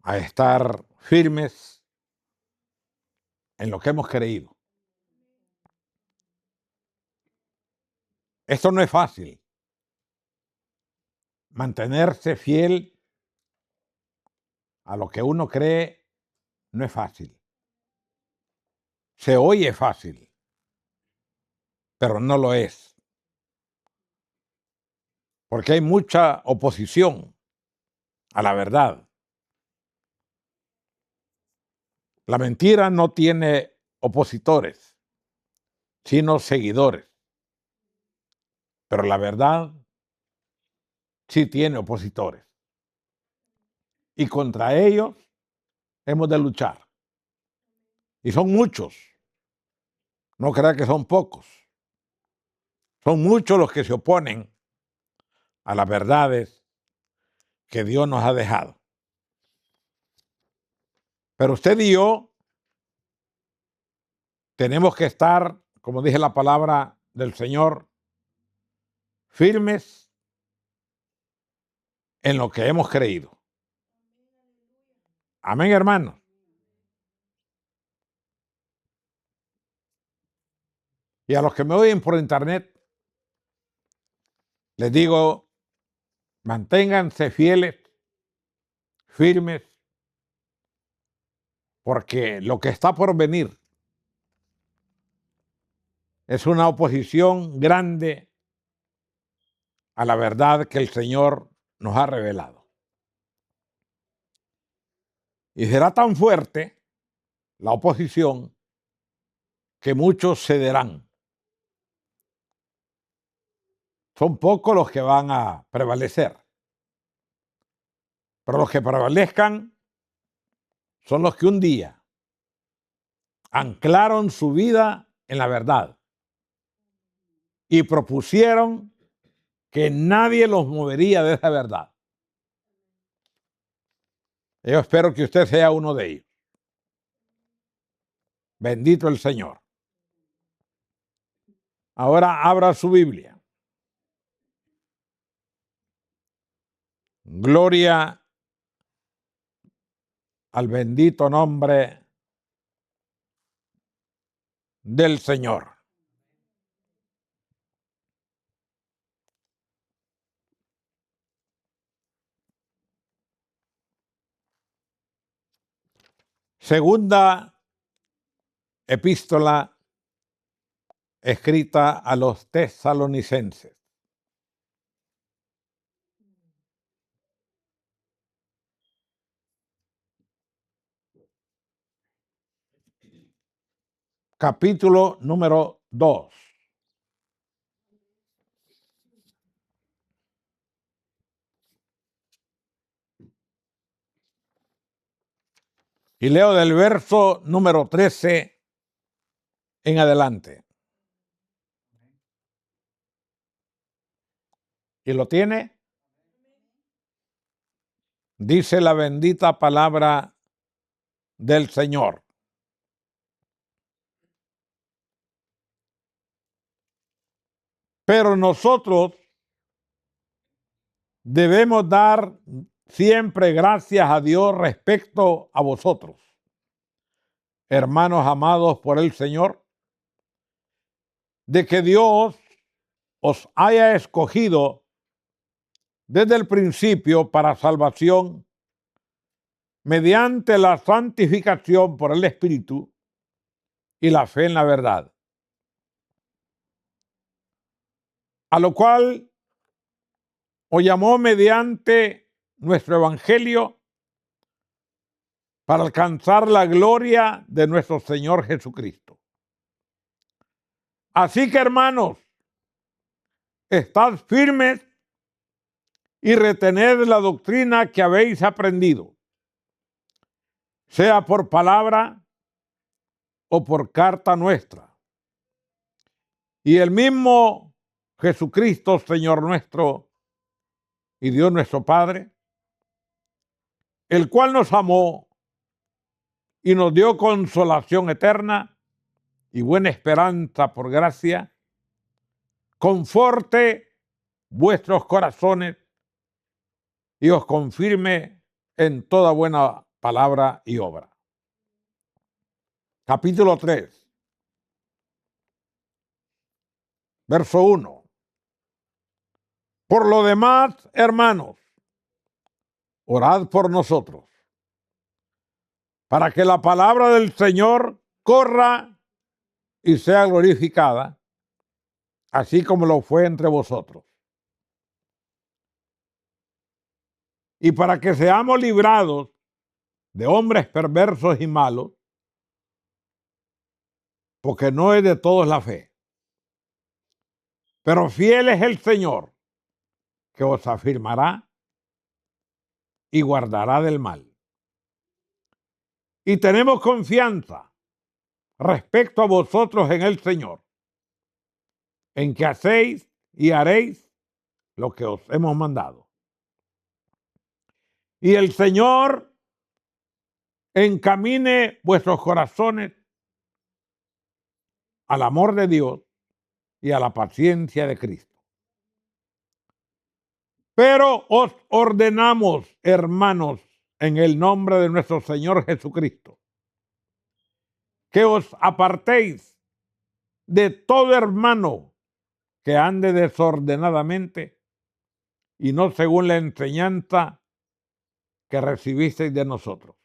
a estar firmes en lo que hemos creído. Esto no es fácil. Mantenerse fiel a lo que uno cree no es fácil. Se oye fácil, pero no lo es. Porque hay mucha oposición a la verdad. La mentira no tiene opositores, sino seguidores. Pero la verdad sí tiene opositores. Y contra ellos hemos de luchar. Y son muchos. No crea que son pocos. Son muchos los que se oponen a las verdades que Dios nos ha dejado. Pero usted y yo tenemos que estar, como dije la palabra del Señor, firmes en lo que hemos creído. Amén, hermanos. Y a los que me oyen por internet, les digo, manténganse fieles, firmes, porque lo que está por venir es una oposición grande a la verdad que el Señor nos ha revelado. Y será tan fuerte la oposición que muchos cederán. Son pocos los que van a prevalecer. Pero los que prevalezcan son los que un día anclaron su vida en la verdad y propusieron que nadie los movería de esa verdad. Yo espero que usted sea uno de ellos. Bendito el Señor. Ahora abra su Biblia. Gloria al bendito nombre del Señor. Segunda epístola escrita a los tesalonicenses. Capítulo número 2. Y leo del verso número 13 en adelante. ¿Y lo tiene? Dice la bendita palabra del Señor. Pero nosotros debemos dar siempre gracias a Dios respecto a vosotros, hermanos amados por el Señor, de que Dios os haya escogido desde el principio para salvación mediante la santificación por el Espíritu y la fe en la verdad. A lo cual os llamó mediante nuestro Evangelio para alcanzar la gloria de nuestro Señor Jesucristo. Así que, hermanos, estad firmes y retened la doctrina que habéis aprendido, sea por palabra o por carta nuestra. Y el mismo Jesucristo, Señor nuestro y Dios nuestro Padre, el cual nos amó y nos dio consolación eterna y buena esperanza por gracia, conforte vuestros corazones y os confirme en toda buena palabra y obra. Capítulo 3, verso 1. Por lo demás, hermanos, orad por nosotros, para que la palabra del Señor corra y sea glorificada, así como lo fue entre vosotros. Y para que seamos librados de hombres perversos y malos, porque no es de todos la fe. Pero fiel es el Señor, que os afirmará y guardará del mal. Y tenemos confianza respecto a vosotros en el Señor, en que hacéis y haréis lo que os hemos mandado. Y el Señor encamine vuestros corazones al amor de Dios y a la paciencia de Cristo. Pero os ordenamos, hermanos, en el nombre de nuestro Señor Jesucristo, que os apartéis de todo hermano que ande desordenadamente y no según la enseñanza que recibisteis de nosotros.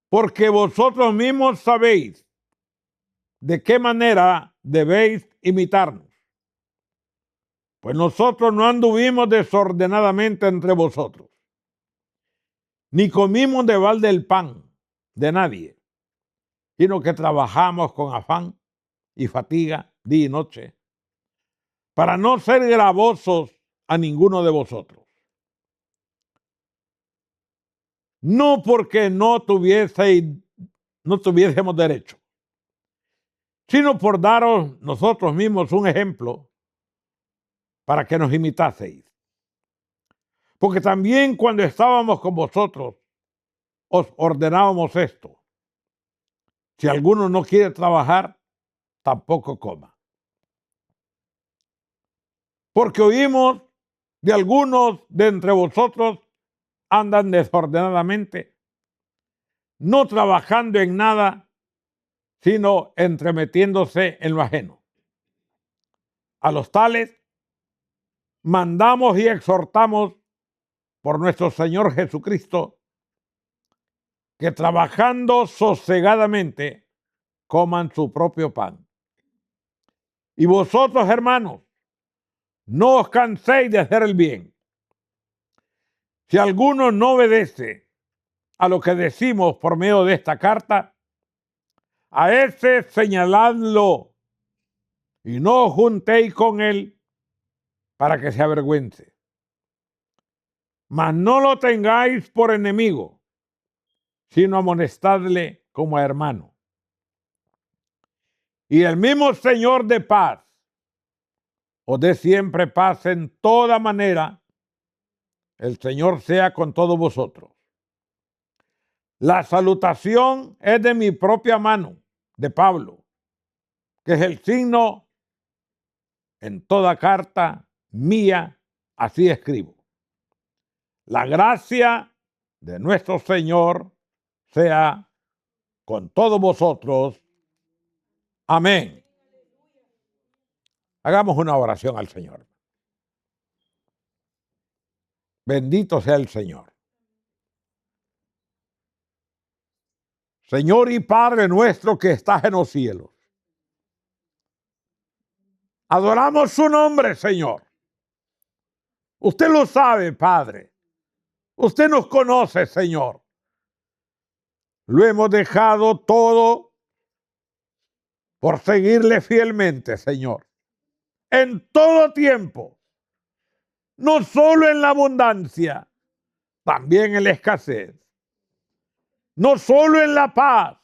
Porque vosotros mismos sabéis de qué manera debéis imitarnos. Pues nosotros no anduvimos desordenadamente entre vosotros, ni comimos de balde el pan de nadie, sino que trabajamos con afán y fatiga día y noche, para no ser gravosos a ninguno de vosotros. No porque no tuviésemos derecho, sino por daros nosotros mismos un ejemplo para que nos imitaseis. Porque también cuando estábamos con vosotros, os ordenábamos esto: si alguno no quiere trabajar, tampoco coma. Porque oímos de algunos de entre vosotros andan desordenadamente, no trabajando en nada, sino entremetiéndose en lo ajeno. A los tales mandamos y exhortamos por nuestro Señor Jesucristo, que trabajando sosegadamente coman su propio pan. Y vosotros, hermanos, no os canséis de hacer el bien. Si alguno no obedece a lo que decimos por medio de esta carta, a ese señaladlo y no os juntéis con él para que se avergüence. Mas no lo tengáis por enemigo, sino amonestadle como a hermano. Y el mismo Señor de paz os dé siempre paz en toda manera. El Señor sea con todos vosotros. La salutación es de mi propia mano, de Pablo, que es el signo en toda carta mía, así escribo. La gracia de nuestro Señor sea con todos vosotros. Amén. Hagamos una oración al Señor. Bendito sea el Señor. Señor y Padre nuestro que estás en los cielos, adoramos su nombre, Señor. Usted lo sabe, Padre. Usted nos conoce, Señor. Lo hemos dejado todo por seguirle fielmente, Señor. En todo tiempo. No solo en la abundancia, también en la escasez. No solo en la paz,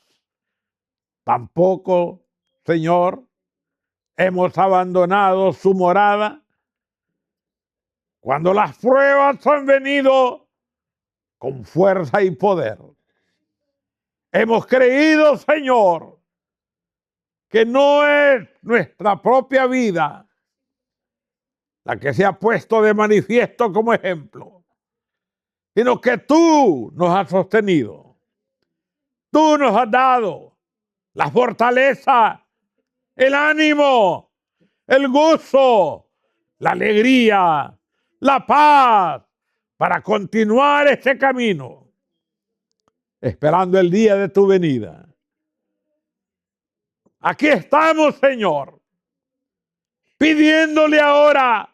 tampoco, Señor, hemos abandonado su morada cuando las pruebas han venido con fuerza y poder. Hemos creído, Señor, que no es nuestra propia vida la que se ha puesto de manifiesto como ejemplo, sino que tú nos has sostenido. Tú nos has dado la fortaleza, el ánimo, el gozo, la alegría, la paz para continuar este camino, esperando el día de tu venida. Aquí estamos, Señor, pidiéndole ahora,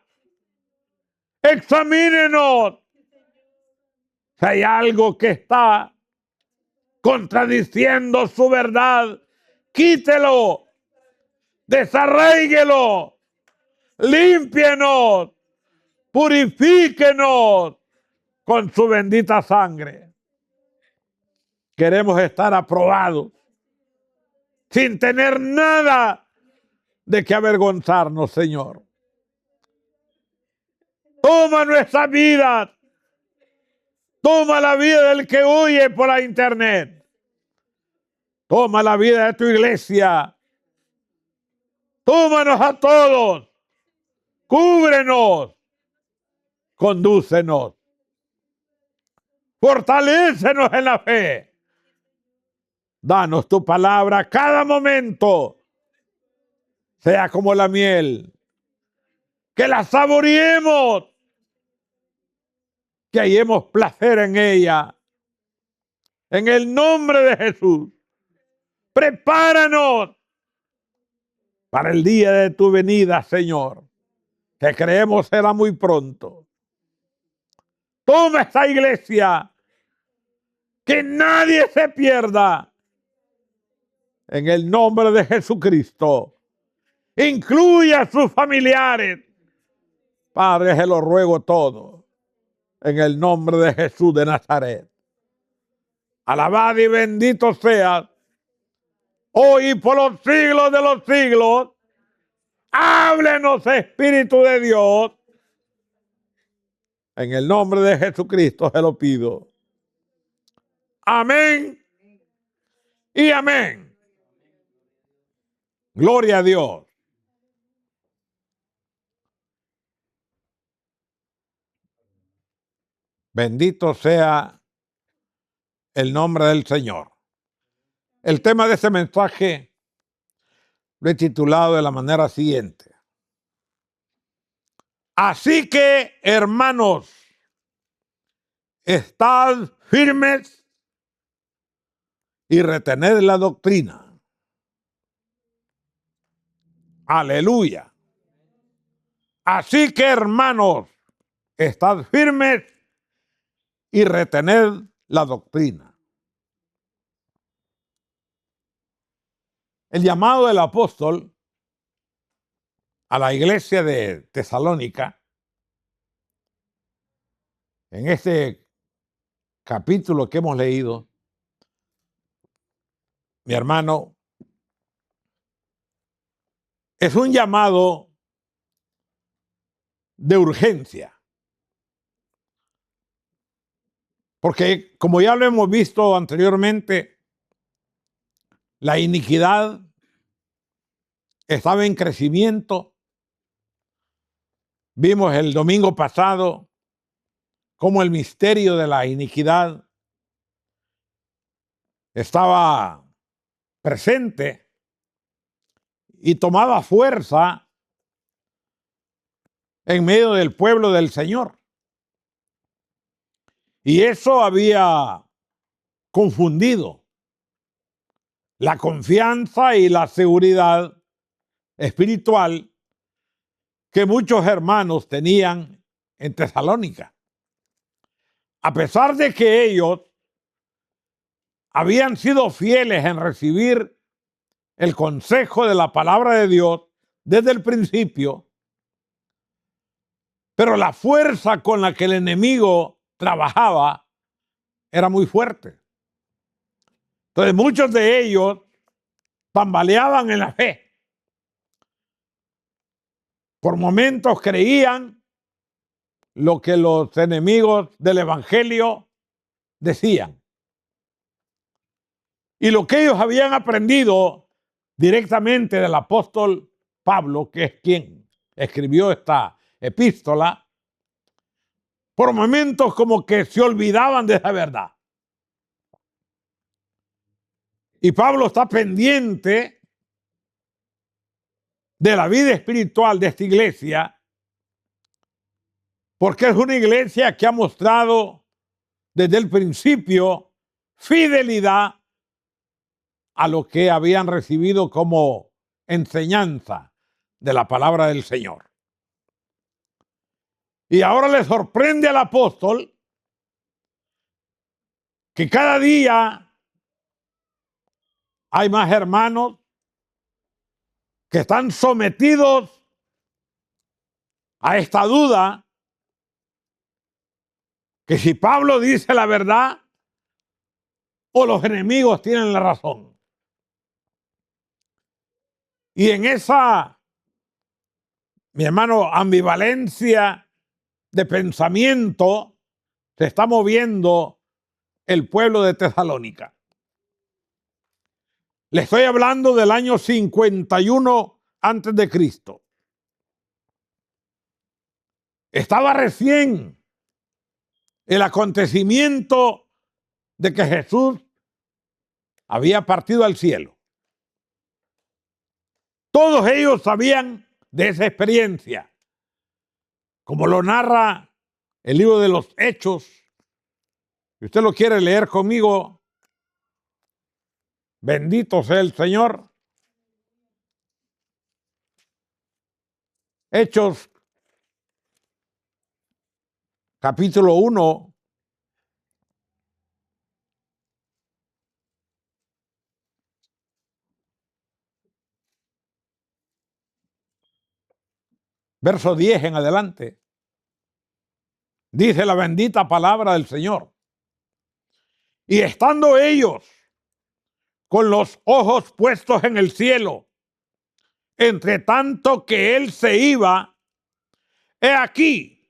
examínenos si hay algo que está contradiciendo su verdad, quítelo, desarraíguelo, límpienos, purifíquenos con su bendita sangre. Queremos estar aprobados, sin tener nada de qué avergonzarnos, Señor. Toma nuestra vida. Toma la vida del que huye por la internet. Toma la vida de tu iglesia. Tómanos a todos. Cúbrenos. Condúcenos. Fortalécenos en la fe. Danos tu palabra a cada momento. Sea como la miel. Que la saboreemos. Que hallemos placer en ella. En el nombre de Jesús. Prepáranos para el día de tu venida, Señor, que creemos será muy pronto. Toma esta iglesia, que nadie se pierda. En el nombre de Jesucristo, incluye a sus familiares. Padre, se lo ruego todo. En el nombre de Jesús de Nazaret. Alabado y bendito seas, hoy y por los siglos de los siglos. Háblenos, Espíritu de Dios. En el nombre de Jesucristo se lo pido. Amén y amén. Gloria a Dios. Bendito sea el nombre del Señor. El tema de ese mensaje lo he titulado de la manera siguiente. Así que, hermanos, estad firmes y retened la doctrina. Aleluya. Así que, hermanos, estad firmes y retened la doctrina. El llamado del apóstol a la iglesia de Tesalónica, en este capítulo que hemos leído, mi hermano, es un llamado de urgencia. Porque, como ya lo hemos visto anteriormente, la iniquidad estaba en crecimiento. Vimos el domingo pasado cómo el misterio de la iniquidad estaba presente y tomaba fuerza en medio del pueblo del Señor. Y eso había confundido la confianza y la seguridad espiritual que muchos hermanos tenían en Tesalónica. A pesar de que ellos habían sido fieles en recibir el consejo de la palabra de Dios desde el principio, pero la fuerza con la que el enemigo trabajaba era muy fuerte. Entonces muchos de ellos tambaleaban en la fe. Por momentos creían lo que los enemigos del evangelio decían. Y lo que ellos habían aprendido directamente del apóstol Pablo, que es quien escribió esta epístola, por momentos como que se olvidaban de esa verdad. Y Pablo está pendiente de la vida espiritual de esta iglesia, porque es una iglesia que ha mostrado desde el principio fidelidad a lo que habían recibido como enseñanza de la palabra del Señor. Y ahora le sorprende al apóstol que cada día hay más hermanos que están sometidos a esta duda, que si Pablo dice la verdad o los enemigos tienen la razón. Y en esa, mi hermano, ambivalencia de pensamiento se está moviendo el pueblo de Tesalónica. Le estoy hablando del año 51 antes de Cristo. Estaba recién el acontecimiento de que Jesús había partido al cielo. Todos ellos sabían de esa experiencia, como lo narra el libro de los Hechos. Si usted lo quiere leer conmigo, bendito sea el Señor. Hechos, capítulo 1, verso 10 en adelante. Dice la bendita palabra del Señor. Y estando ellos con los ojos puestos en el cielo, entre tanto que él se iba, he aquí,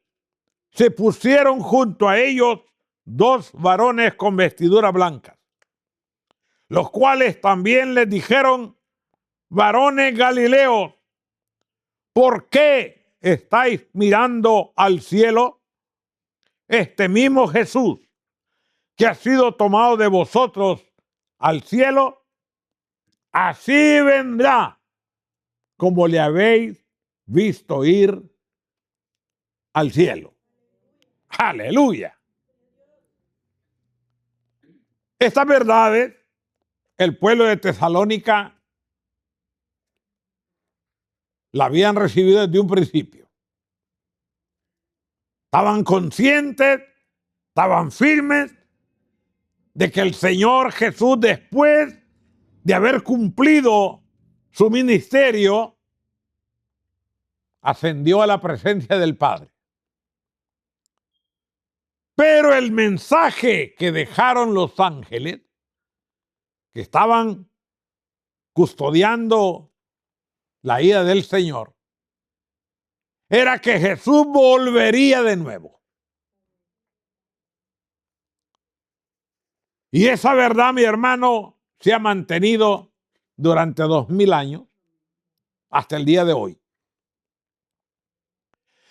se pusieron junto a ellos dos varones con vestiduras blancas, los cuales también les dijeron: varones Galileos, ¿por qué estáis mirando al cielo? Este mismo Jesús, que ha sido tomado de vosotros al cielo, así vendrá como le habéis visto ir al cielo. Aleluya. Estas verdades el pueblo de Tesalónica la habían recibido desde un principio. Estaban conscientes, estaban firmes de que el Señor Jesús, después de haber cumplido su ministerio, ascendió a la presencia del Padre. Pero el mensaje que dejaron los ángeles, que estaban custodiando la ida del Señor, era que Jesús volvería de nuevo. Y esa verdad, mi hermano, se ha mantenido durante 2000 años hasta el día de hoy.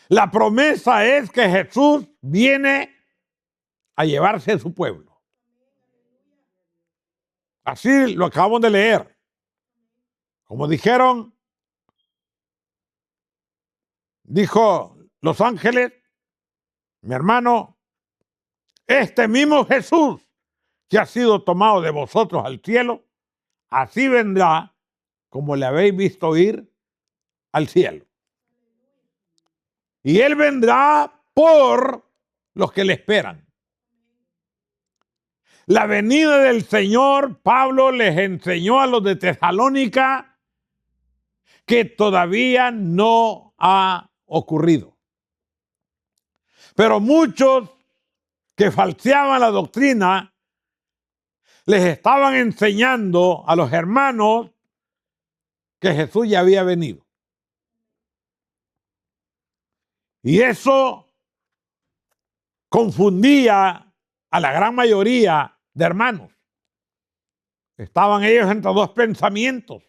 La promesa es que Jesús viene a llevarse a su pueblo. Así lo acabamos de leer. Como dijeron, dijo los ángeles, mi hermano, este mismo Jesús que ha sido tomado de vosotros al cielo, así vendrá como le habéis visto ir al cielo. Y él vendrá por los que le esperan. La venida del Señor, Pablo les enseñó a los de Tesalónica que todavía no ha ocurrido. Pero muchos que falseaban la doctrina les estaban enseñando a los hermanos que Jesús ya había venido. Y eso confundía a la gran mayoría de hermanos. Estaban ellos entre dos pensamientos.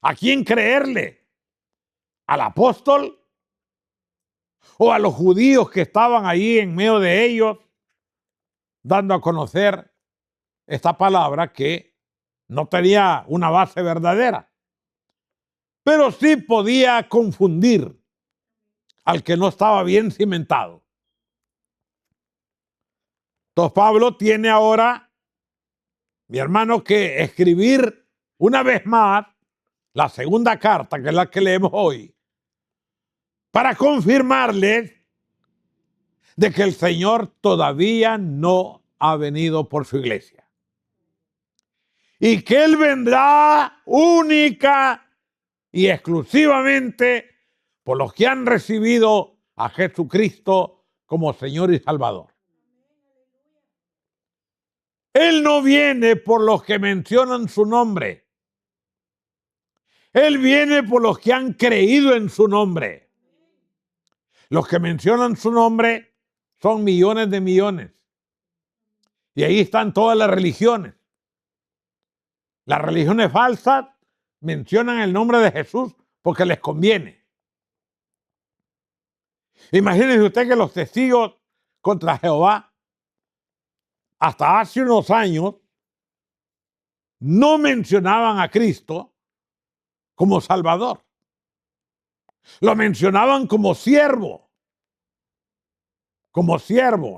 ¿A quién creerle? ¿Al apóstol o a los judíos que estaban ahí en medio de ellos, dando a conocer esta palabra que no tenía una base verdadera, pero sí podía confundir al que no estaba bien cimentado. Entonces Pablo tiene ahora, mi hermano, que escribir una vez más la segunda carta, que es la que leemos hoy, para confirmarles de que el Señor todavía no ha venido por su iglesia y que Él vendrá única y exclusivamente por los que han recibido a Jesucristo como Señor y Salvador. Él no viene por los que mencionan su nombre. Él viene por los que han creído en su nombre. Los que mencionan su nombre son millones de millones. Y ahí están todas las religiones. Las religiones falsas mencionan el nombre de Jesús porque les conviene. Imagínese usted que los testigos contra Jehová, hasta hace unos años, no mencionaban a Cristo como Salvador. Lo mencionaban como siervo,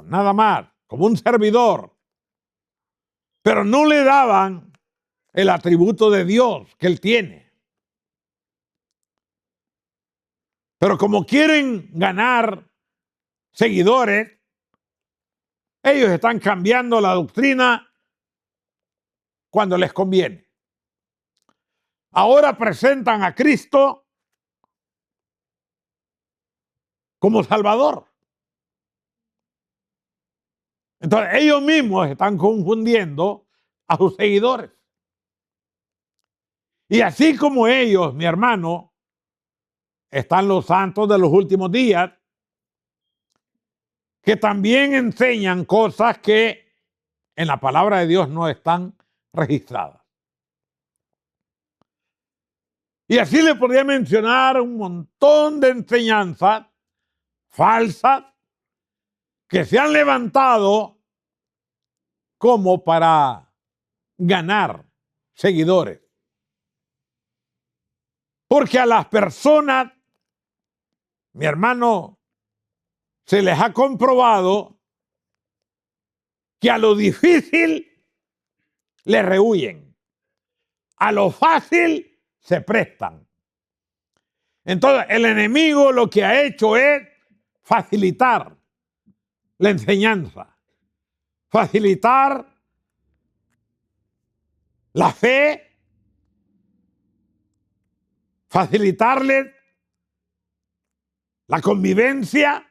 nada más, como un servidor. Pero no le daban el atributo de Dios que Él tiene. Pero como quieren ganar seguidores, ellos están cambiando la doctrina cuando les conviene. Ahora presentan a Cristo como Salvador. Entonces ellos mismos están confundiendo a sus seguidores. Y así como ellos, mi hermano, están los santos de los últimos días, que también enseñan cosas que en la palabra de Dios no están registradas. Y así le podría mencionar un montón de enseñanzas falsas que se han levantado como para ganar seguidores. Porque a las personas, mi hermano, se les ha comprobado que a lo difícil le rehuyen, a lo fácil se prestan. Entonces el enemigo lo que ha hecho es facilitar la enseñanza, facilitar la fe, facilitarles la convivencia,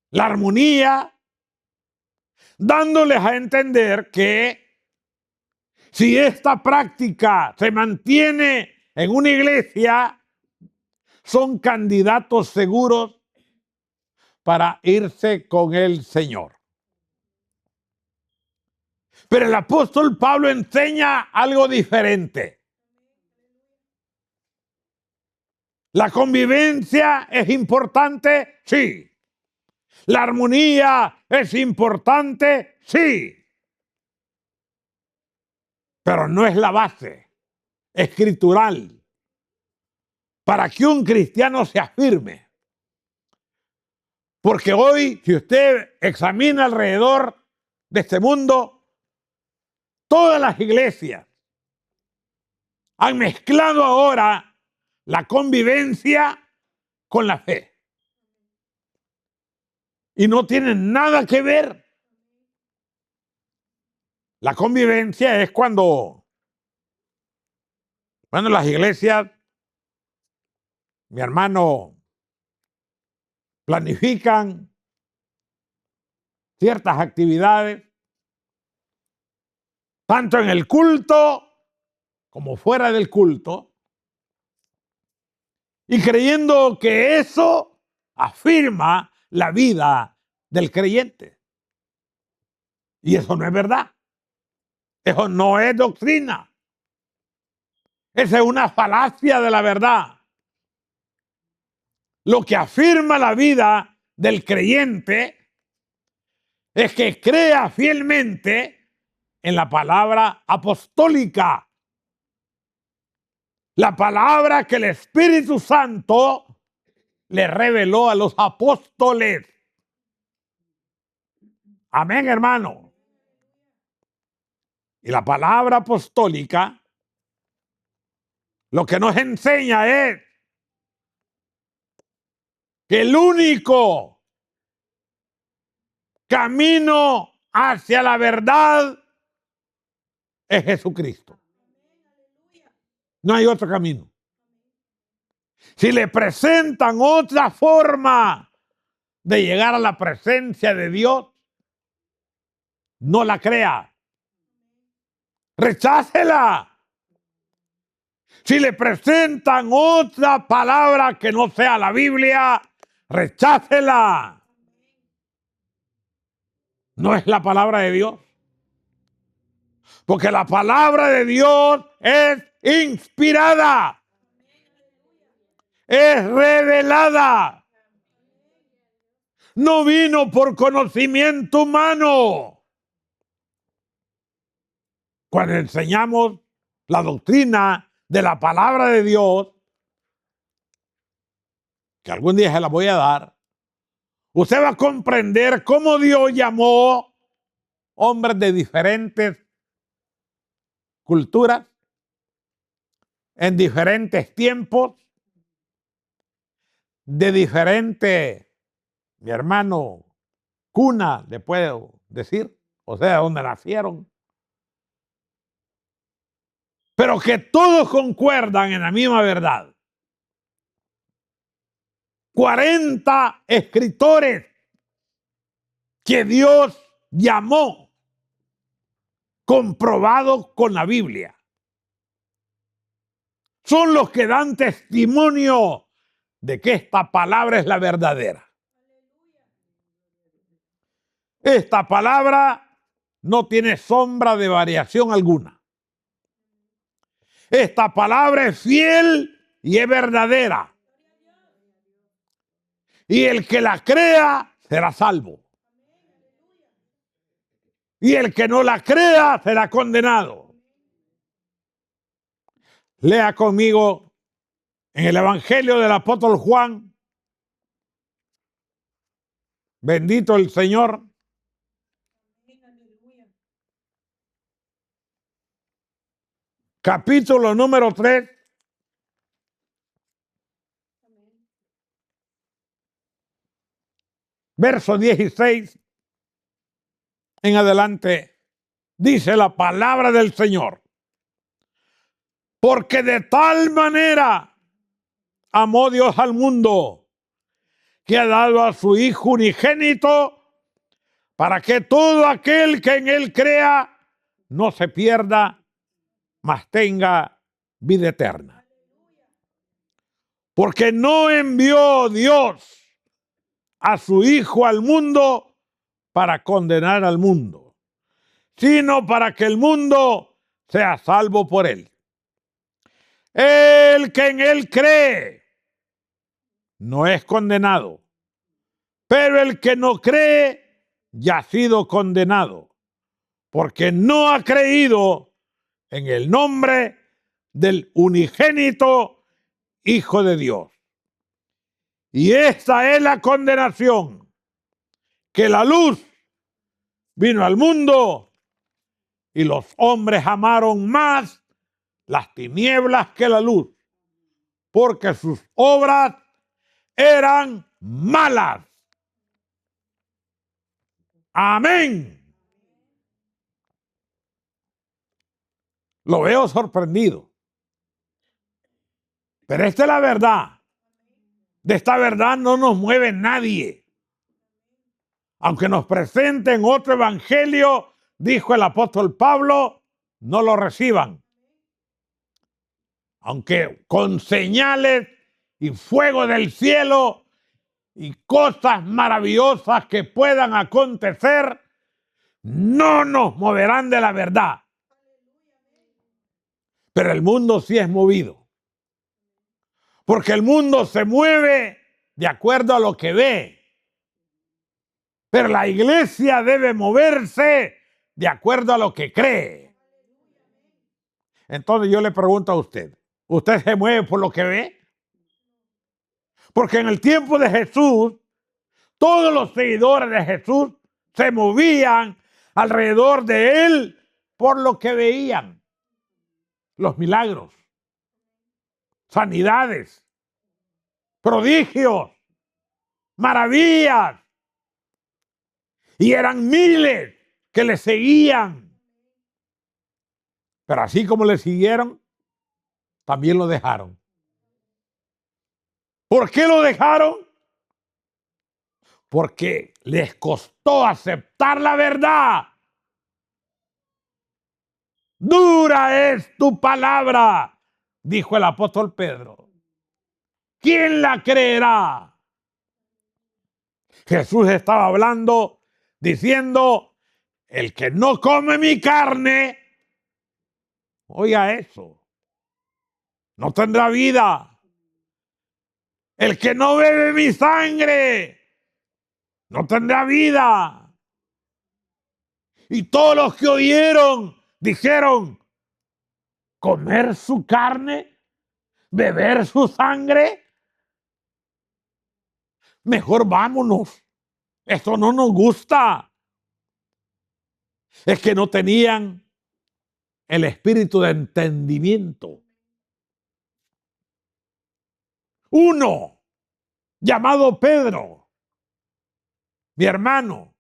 la armonía, dándoles a entender que si esta práctica se mantiene en una iglesia, son candidatos seguros para irse con el Señor. Pero el apóstol Pablo enseña algo diferente. ¿La convivencia es importante? Sí. ¿La armonía es importante? Sí. Pero no es la base escritural para que un cristiano se afirme. Porque hoy, si usted examina alrededor de este mundo, todas las iglesias han mezclado ahora la convivencia con la fe. Y no tienen nada que ver. La convivencia es cuando las iglesias, mi hermano, planifican ciertas actividades, tanto en el culto como fuera del culto, y creyendo que eso afirma la vida del creyente. Y eso no es verdad. Eso no es doctrina. Esa es una falacia de la verdad. lo que afirma la vida del creyente es que crea fielmente en la palabra apostólica, la palabra que el Espíritu Santo le reveló a los apóstoles. Amén, hermano. Y la palabra apostólica lo que nos enseña es que el único camino hacia la verdad es Jesucristo. No hay otro camino. Si le presentan otra forma de llegar a la presencia de Dios, no la crea. Rechácela. Si le presentan otra palabra que no sea la Biblia, rechácela. No es la palabra de Dios. Porque la palabra de Dios es inspirada. Es revelada. No vino por conocimiento humano. Cuando enseñamos la doctrina de la palabra de Dios, que algún día se la voy a dar, usted va a comprender cómo Dios llamó hombres de diferentes culturas, en diferentes tiempos, de diferente, mi hermano, cuna, le puedo decir, o sea, donde nacieron, pero que todos concuerdan en la misma verdad. 40 escritores que Dios llamó, comprobados con la Biblia, son los que dan testimonio de que esta palabra es la verdadera. Esta palabra no tiene sombra de variación alguna. Esta palabra es fiel y es verdadera. Y el que la crea será salvo. Y el que no la crea será condenado. Lea conmigo en el Evangelio del apóstol Juan. Bendito el Señor. Capítulo número 3. Verso 16 en adelante, dice la palabra del Señor. Porque de tal manera amó Dios al mundo, que ha dado a su Hijo unigénito, para que todo aquel que en él crea no se pierda, mas tenga vida eterna. Porque no envió Dios a su Hijo al mundo para condenar al mundo, sino para que el mundo sea salvo por él. El que en él cree no es condenado, pero el que no cree ya ha sido condenado, porque no ha creído en el nombre del unigénito Hijo de Dios. Y esta es la condenación, que la luz vino al mundo y los hombres amaron más las tinieblas que la luz, porque sus obras eran malas. Amén. Lo veo sorprendido. Pero esta es la verdad. De esta verdad no nos mueve nadie. Aunque nos presenten otro evangelio, dijo el apóstol Pablo, no lo reciban. Aunque con señales y fuego del cielo y cosas maravillosas que puedan acontecer, no nos moverán de la verdad. Pero el mundo sí es movido. Porque el mundo se mueve de acuerdo a lo que ve. Pero la iglesia debe moverse de acuerdo a lo que cree. Entonces yo le pregunto a usted, ¿usted se mueve por lo que ve? Porque en el tiempo de Jesús, todos los seguidores de Jesús se movían alrededor de él por lo que veían. Los milagros, sanidades, prodigios, maravillas. Y eran miles que le seguían. Pero así como le siguieron, también lo dejaron. ¿Por qué lo dejaron? Porque les costó aceptar la verdad. Dura es tu palabra, dijo el apóstol Pedro. ¿Quién la creerá? Jesús estaba hablando, diciendo, el que no come mi carne, oiga eso, no tendrá vida. El que no bebe mi sangre, no tendrá vida. Y todos los que oyeron, dijeron, ¿comer su carne? ¿Beber su sangre? Mejor vámonos. Esto no nos gusta. Es que no tenían el espíritu de entendimiento. Uno, llamado Pedro, mi hermano,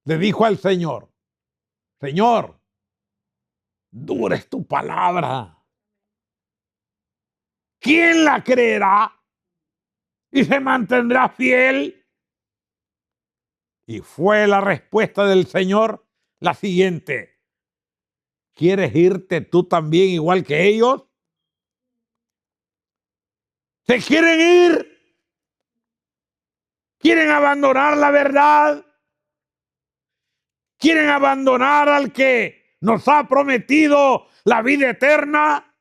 le dijo al Señor, Señor, dura es tu palabra. ¿Quién la creerá y se mantendrá fiel? Y fue la respuesta del Señor la siguiente. ¿Quieres irte tú también igual que ellos? ¿Se quieren ir? ¿Quieren abandonar la verdad? ¿Quieren abandonar al que nos ha prometido la vida eterna?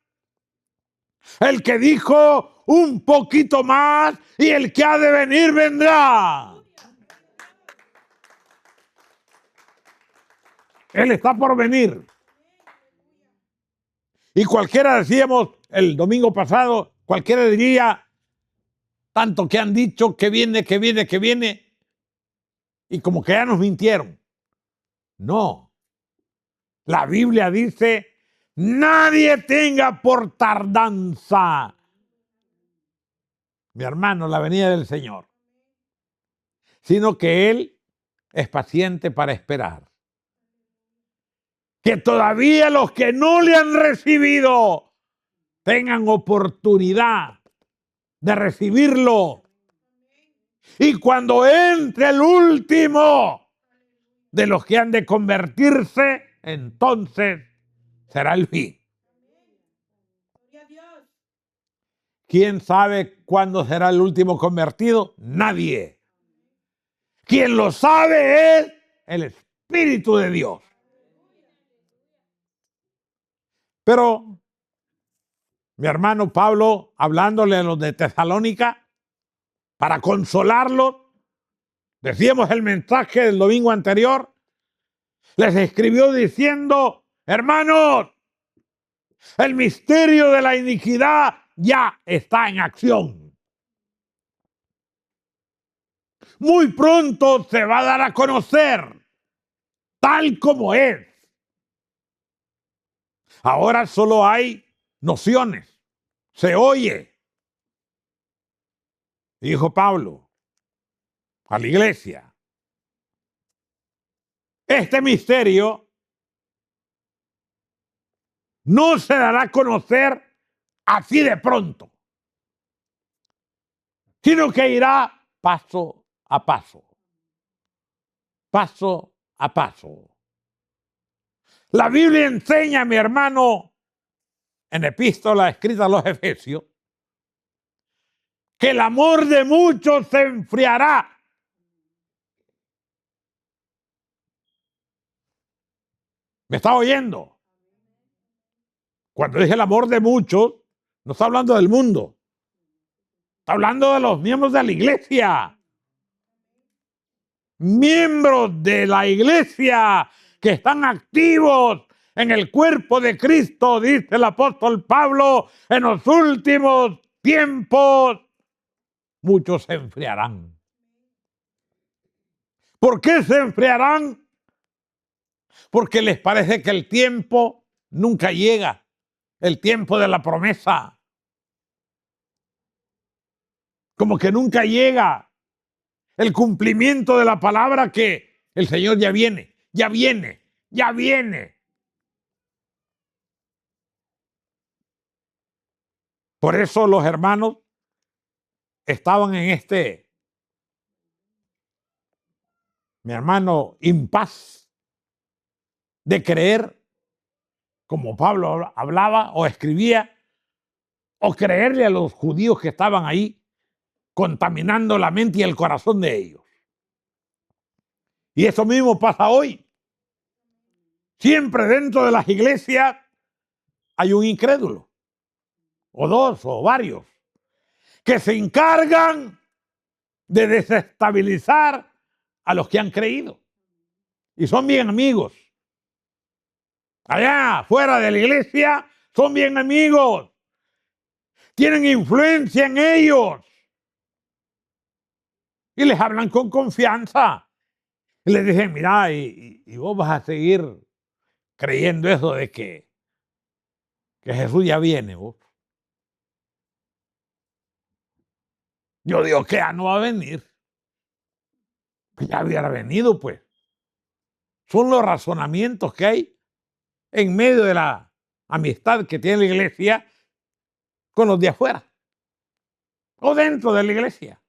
El que dijo un poquito más y el que ha de venir vendrá. Él está por venir. Y cualquiera decíamos el domingo pasado, cualquiera diría, tanto que han dicho que viene, que viene, que viene, y como que ya nos mintieron. No. La Biblia dice, nadie tenga por tardanza, mi hermano, la venida del Señor, sino que Él es paciente para esperar. Que todavía los que no le han recibido tengan oportunidad de recibirlo. Y cuando entre el último de los que han de convertirse, entonces será el fin. ¿Quién sabe cuándo será el último convertido? Nadie. Quien lo sabe es el Espíritu de Dios. Pero mi hermano Pablo, hablándole a los de Tesalónica, para consolarlos, decíamos el mensaje del domingo anterior, les escribió diciendo, hermanos, el misterio de la iniquidad ya está en acción. Muy pronto se va a dar a conocer, tal como es. Ahora solo hay nociones, se oye. Dijo Pablo a la iglesia, este misterio no se dará a conocer así de pronto, sino que irá paso a paso. Paso a paso. La Biblia enseña, mi hermano, en epístola escrita a los Efesios, que el amor de muchos se enfriará. ¿Me está oyendo? Cuando dije el amor de muchos, no está hablando del mundo. Está hablando de los miembros de la iglesia. Miembros de la iglesia que están activos en el cuerpo de Cristo, dice el apóstol Pablo, en los últimos tiempos, muchos se enfriarán. ¿Por qué se enfriarán? Porque les parece que el tiempo nunca llega, el tiempo de la promesa. Como que nunca llega el cumplimiento de la palabra que el Señor ya viene, ya viene, ya viene. Por eso los hermanos estaban en este, mi hermano, impas de creer, como Pablo hablaba o escribía, o creerle a los judíos que estaban ahí, contaminando la mente y el corazón de ellos. Y eso mismo pasa hoy. Siempre dentro de las iglesias hay un incrédulo, o dos, o varios, que se encargan de desestabilizar a los que han creído. Y son bien amigos. Allá, fuera de la iglesia, son bien amigos. Tienen influencia en ellos. Y les hablan con confianza. Y les dicen, mira, y vos vas a seguir creyendo eso de que Jesús ya viene, vos. Yo digo que ya no va a venir. Pues ya hubiera venido, pues. Son los razonamientos que hay en medio de la amistad que tiene la iglesia con los de afuera o dentro de la iglesia.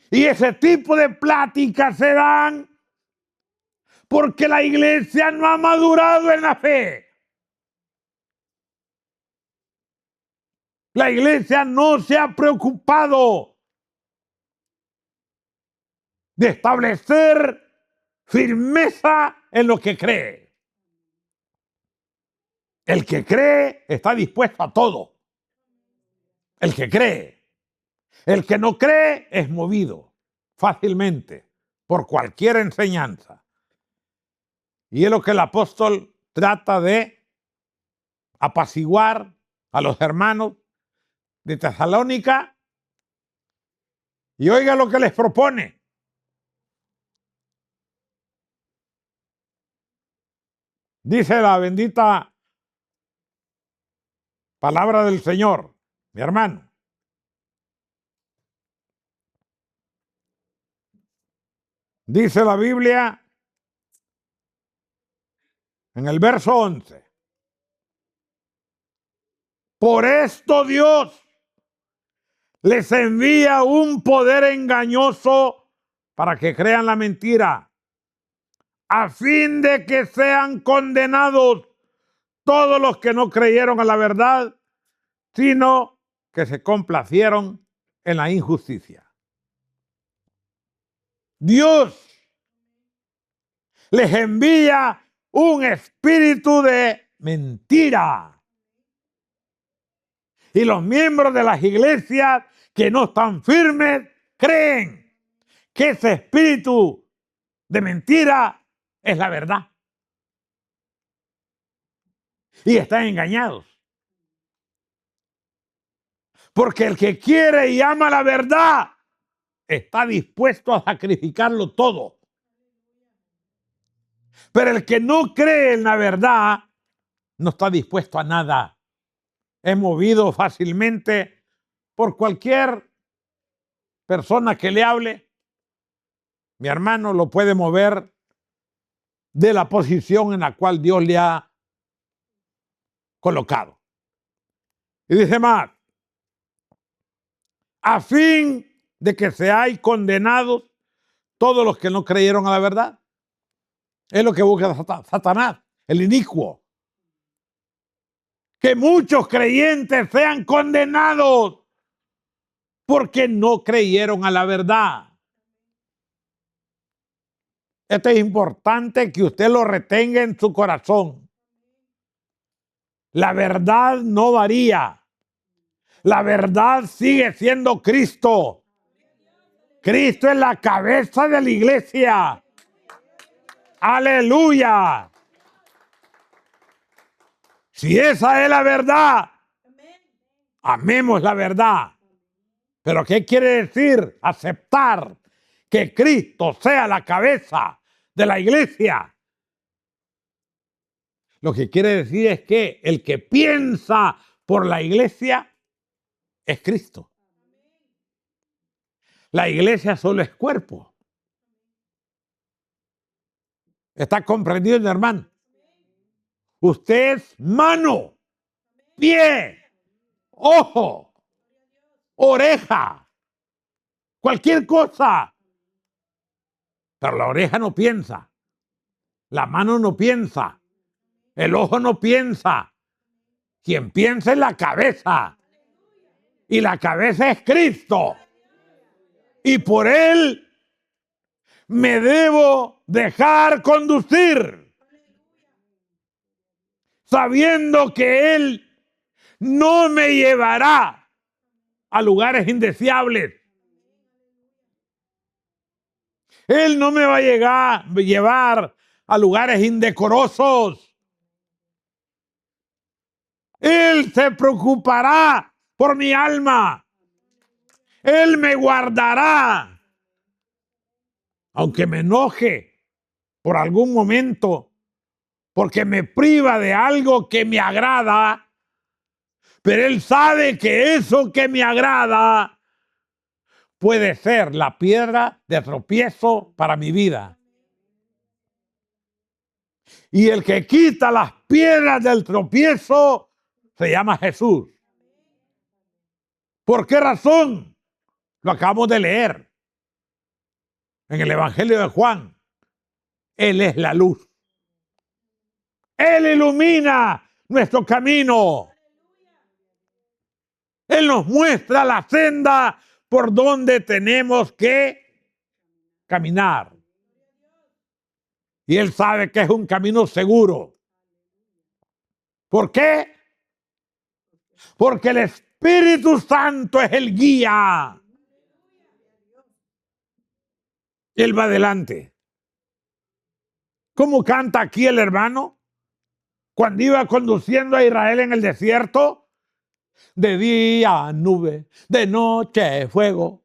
Y ese tipo de pláticas se dan porque la iglesia no ha madurado en la fe. La iglesia no se ha preocupado de establecer firmeza en lo que cree. El que cree está dispuesto a todo. El que cree. El que no cree es movido fácilmente por cualquier enseñanza. Y es lo que el apóstol trata de apaciguar a los hermanos de Tesalónica. Y oiga lo que les propone. Dice la bendita palabra del Señor, mi hermano. Dice la Biblia en el verso 11. Por esto Dios les envía un poder engañoso para que crean la mentira, a fin de que sean condenados todos los que no creyeron a la verdad, sino que se complacieron en la injusticia. Dios les envía un espíritu de mentira. Y los miembros de las iglesias que no están firmes creen que ese espíritu de mentira es la verdad. Y están engañados. Porque el que quiere y ama la verdad está dispuesto a sacrificarlo todo. Pero el que no cree en la verdad no está dispuesto a nada. Es movido fácilmente por cualquier persona que le hable. Mi hermano lo puede mover de la posición en la cual Dios le ha colocado. Y dice más, a fin de que seáis condenados todos los que no creyeron a la verdad. Es lo que busca Satanás, el inicuo. Que muchos creyentes sean condenados porque no creyeron a la verdad. Esto es importante que usted lo retenga en su corazón. La verdad no varía. La verdad sigue siendo Cristo. Cristo es la cabeza de la iglesia. Aleluya. Si esa es la verdad, amemos la verdad. Pero ¿qué quiere decir aceptar que Cristo sea la cabeza de la iglesia? Lo que quiere decir es que el que piensa por la iglesia es Cristo. La iglesia solo es cuerpo. ¿Está comprendido, mi hermano? Usted es mano, pie, ojo, oreja, cualquier cosa. Pero la oreja no piensa, la mano no piensa, el ojo no piensa. Quien piensa es la cabeza. Y la cabeza es Cristo. Y por Él me debo dejar conducir, sabiendo que Él no me llevará a lugares indeseables. Él no me va a llevar a lugares indecorosos. Él se preocupará por mi alma. Él me guardará. Aunque me enoje por algún momento, porque me priva de algo que me agrada, pero Él sabe que eso que me agrada puede ser la piedra de tropiezo para mi vida. Y el que quita las piedras del tropiezo se llama Jesús. ¿Por qué razón? Lo acabamos de leer en el Evangelio de Juan. Él es la luz. Él ilumina nuestro camino. Él nos muestra la senda por donde tenemos que caminar. Y Él sabe que es un camino seguro. ¿Por qué? Porque el Espíritu Santo es el guía. Él va adelante. ¿Cómo canta aquí el hermano? Cuando iba conduciendo a Israel en el desierto, de día nube, de noche fuego.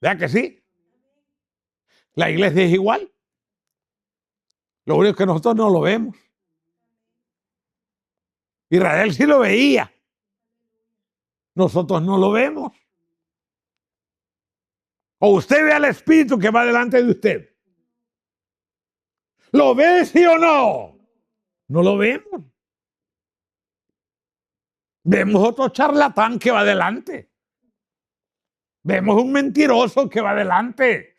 ¿Verdad que sí? La iglesia es igual. Lo único que nosotros no lo vemos. Israel sí lo veía. Nosotros no lo vemos. O usted ve al Espíritu que va delante de usted. ¿Lo ve, sí o no? No lo vemos. Vemos otro charlatán que va adelante. Vemos un mentiroso que va adelante.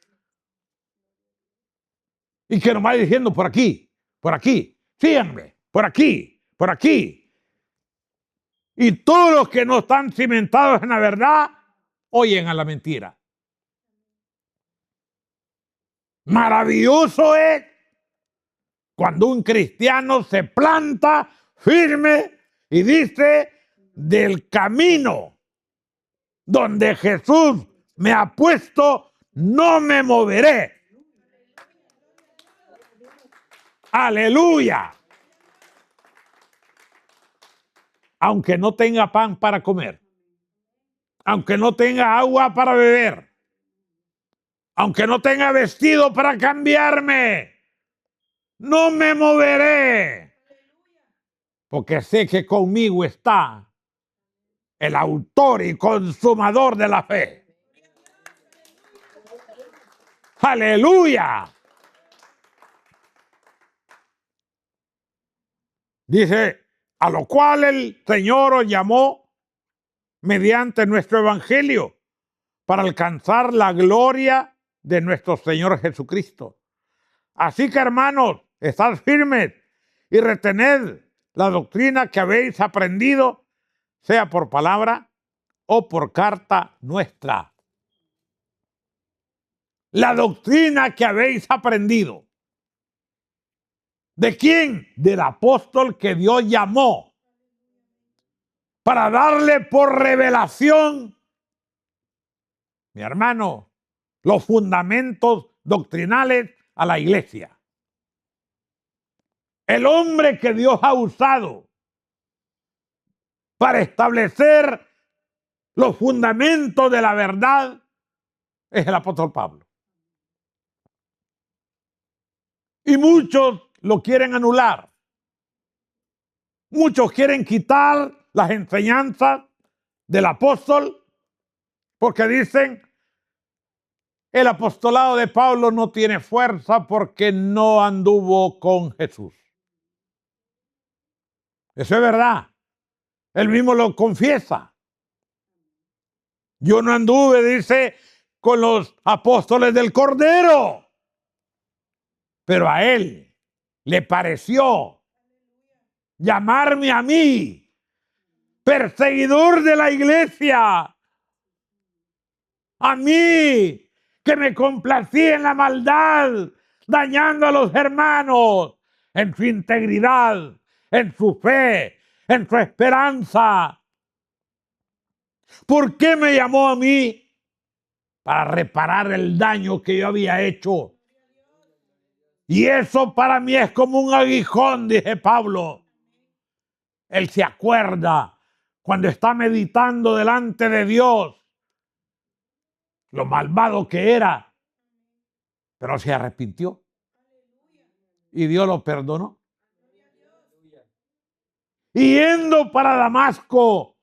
Y que nos va diciendo por aquí, síganme, por aquí, por aquí. Y todos los que no están cimentados en la verdad, oyen a la mentira. Maravilloso es cuando un cristiano se planta firme y dice, del camino donde Jesús me ha puesto, no me moveré. Aleluya. Aunque no tenga pan para comer, aunque no tenga agua para beber, aunque no tenga vestido para cambiarme, no me moveré, porque sé que conmigo está el autor y consumador de la fe. Aleluya. Dice, a lo cual el Señor os llamó mediante nuestro evangelio para alcanzar la gloria de nuestro Señor Jesucristo. Así que, hermanos, estad firmes y retened la doctrina que habéis aprendido, sea por palabra o por carta nuestra. La doctrina que habéis aprendido. ¿De quién? Del apóstol que Dios llamó. para darle por revelación, mi hermano, los fundamentos doctrinales a la iglesia. El hombre que Dios ha usado para establecer los fundamentos de la verdad es el apóstol Pablo. Y muchos lo quieren anular. Muchos quieren quitar las enseñanzas del apóstol porque dicen el apostolado de Pablo no tiene fuerza porque no anduvo con Jesús. Eso es verdad. Él mismo lo confiesa. Yo no anduve, dice, con los apóstoles del Cordero. Pero a él le pareció llamarme a mí, perseguidor de la iglesia, a mí, que me complací en la maldad, dañando a los hermanos en su integridad, en su fe, en su esperanza. ¿Por qué me llamó a mí? Para reparar el daño que yo había hecho. Y eso para mí es como un aguijón, dice Pablo. Él se acuerda cuando está meditando delante de Dios lo malvado que era, pero se arrepintió y Dios lo perdonó. Y yendo para Damasco,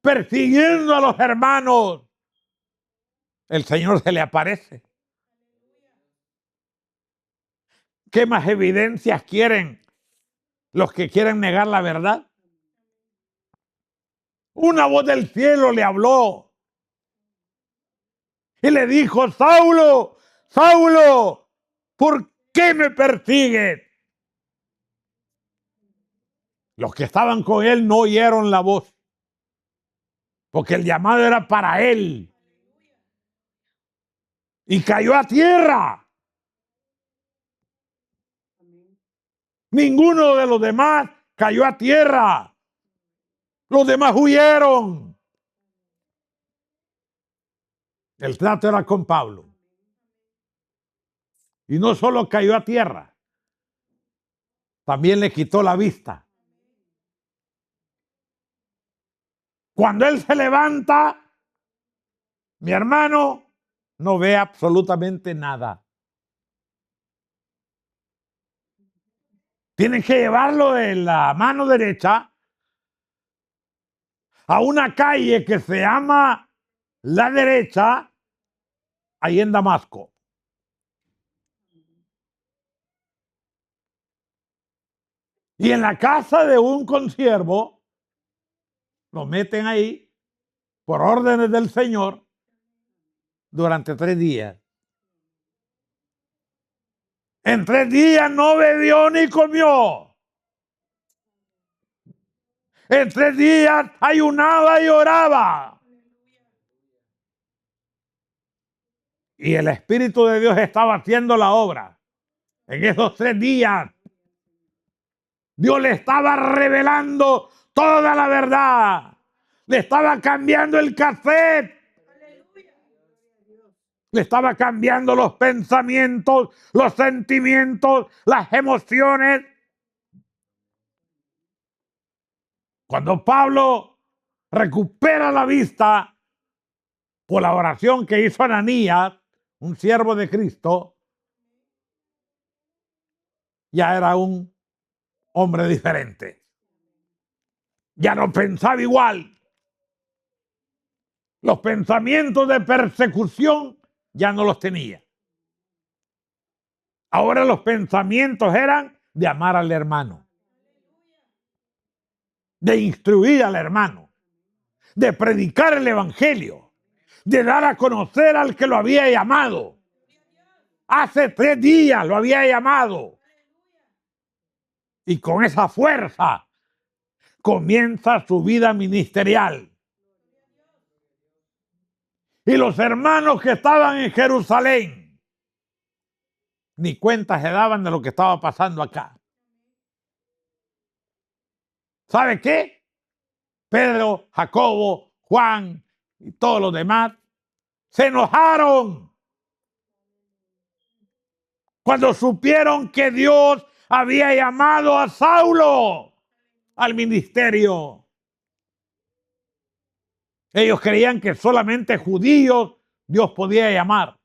persiguiendo a los hermanos, el Señor se le aparece. ¿Qué más evidencias quieren los que quieren negar la verdad? Una voz del cielo le habló y le dijo: Saulo, Saulo, ¿por qué me persigues? Los que estaban con él no oyeron la voz, porque el llamado era para él. Y cayó a tierra. Ninguno de los demás cayó a tierra. Los demás huyeron. El trato era con Pablo. Y no solo cayó a tierra, también le quitó la vista. Cuando él se levanta, mi hermano no ve absolutamente nada. Tienen que llevarlo de la mano derecha a una calle que se llama La Derecha, ahí en Damasco. Y en la casa de un consiervo, lo meten ahí por órdenes del Señor durante 3 días. En 3 días no bebió ni comió. En 3 días ayunaba y oraba. Y el Espíritu de Dios estaba haciendo la obra. En esos 3 días, Dios le estaba revelando toda la verdad. Le estaba cambiando el cassette. Le estaba cambiando los pensamientos, los sentimientos, las emociones. Cuando Pablo recupera la vista por la oración que hizo Ananías, un siervo de Cristo, ya era un hombre diferente. Ya no pensaba igual. Los pensamientos de persecución ya no los tenía. Ahora los pensamientos eran de amar al hermano, de instruir al hermano, de predicar el evangelio, de dar a conocer al que lo había llamado. Hace 3 días lo había llamado. Y con esa fuerza comienza su vida ministerial. Y los hermanos que estaban en Jerusalén ni cuenta se daban de lo que estaba pasando acá. ¿Sabe qué? Pedro, Jacobo, Juan y todos los demás, se enojaron cuando supieron que Dios había llamado a Saulo al ministerio. Ellos creían que solamente judíos Dios podía llamar.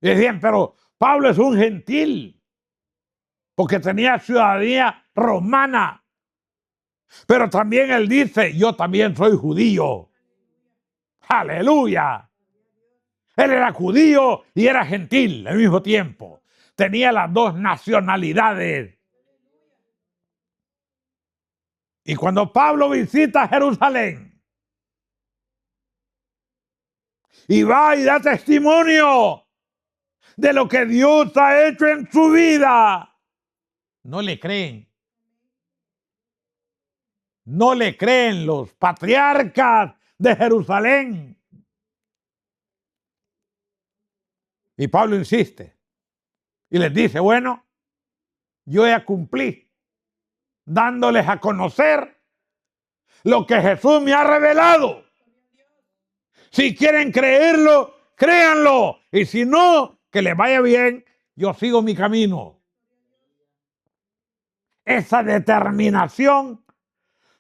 Y decían, pero Pablo es un gentil, porque tenía ciudadanía romana. Pero también él dice, yo también soy judío. ¡Aleluya! Él era judío y era gentil al mismo tiempo. Tenía las dos nacionalidades. Y cuando Pablo visita Jerusalén y va y da testimonio de lo que Dios ha hecho en su vida, no le creen. No le creen los patriarcas de Jerusalén. Y Pablo insiste y les dice, bueno, yo ya cumplí dándoles a conocer lo que Jesús me ha revelado. Si quieren creerlo, créanlo. Y si no, que les vaya bien, yo sigo mi camino. Esa determinación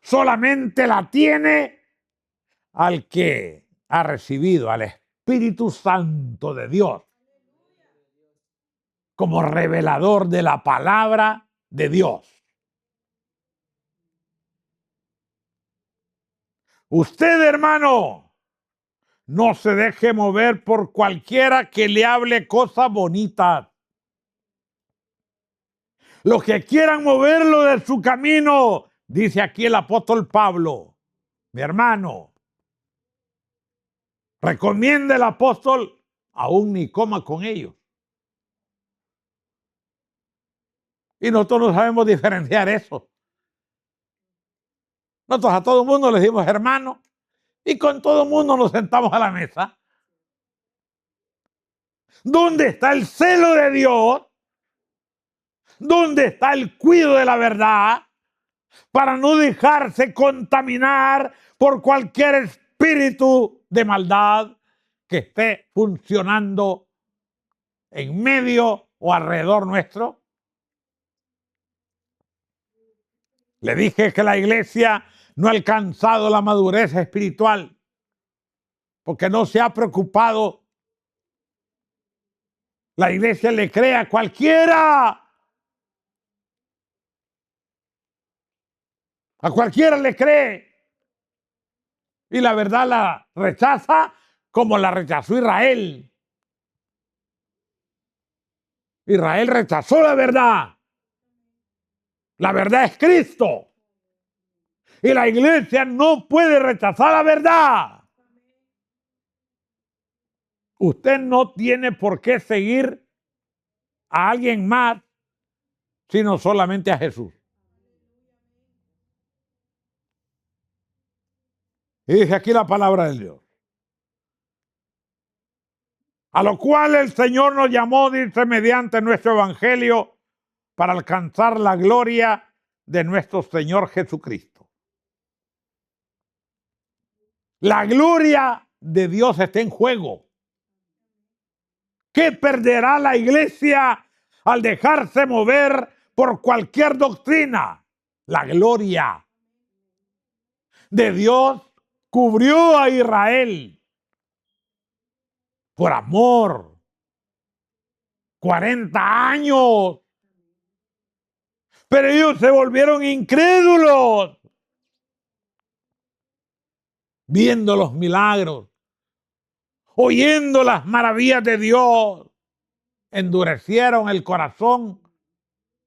solamente la tiene al que ha recibido al Espíritu Santo de Dios como revelador de la palabra de Dios. Usted, hermano, no se deje mover por cualquiera que le hable cosas bonitas. Los que quieran moverlo de su camino, dice aquí el apóstol Pablo, mi hermano, recomienda el apóstol, aún ni coma con ellos. Y nosotros no sabemos diferenciar eso. Nosotros a todo el mundo le decimos hermano y con todo el mundo nos sentamos a la mesa. ¿Dónde está el celo de Dios? ¿Dónde está el cuidado de la verdad? Para no dejarse contaminar por cualquier espíritu de maldad que esté funcionando en medio o alrededor nuestro. Le dije que la iglesia no ha alcanzado la madurez espiritual porque no se ha preocupado. La iglesia le cree a cualquiera. A cualquiera le cree. Y la verdad la rechaza como la rechazó Israel. Israel rechazó la verdad. La verdad es Cristo. Y la iglesia no puede rechazar la verdad. Usted no tiene por qué seguir a alguien más, sino solamente a Jesús. Y dice aquí la palabra de Dios. A lo cual el Señor nos llamó, dice, mediante nuestro evangelio, para alcanzar la gloria de nuestro Señor Jesucristo. La gloria de Dios está en juego. ¿Qué perderá la iglesia al dejarse mover por cualquier doctrina? La gloria de Dios cubrió a Israel por amor. 40 años. Pero ellos se volvieron incrédulos. Viendo los milagros, oyendo las maravillas de Dios, endurecieron el corazón,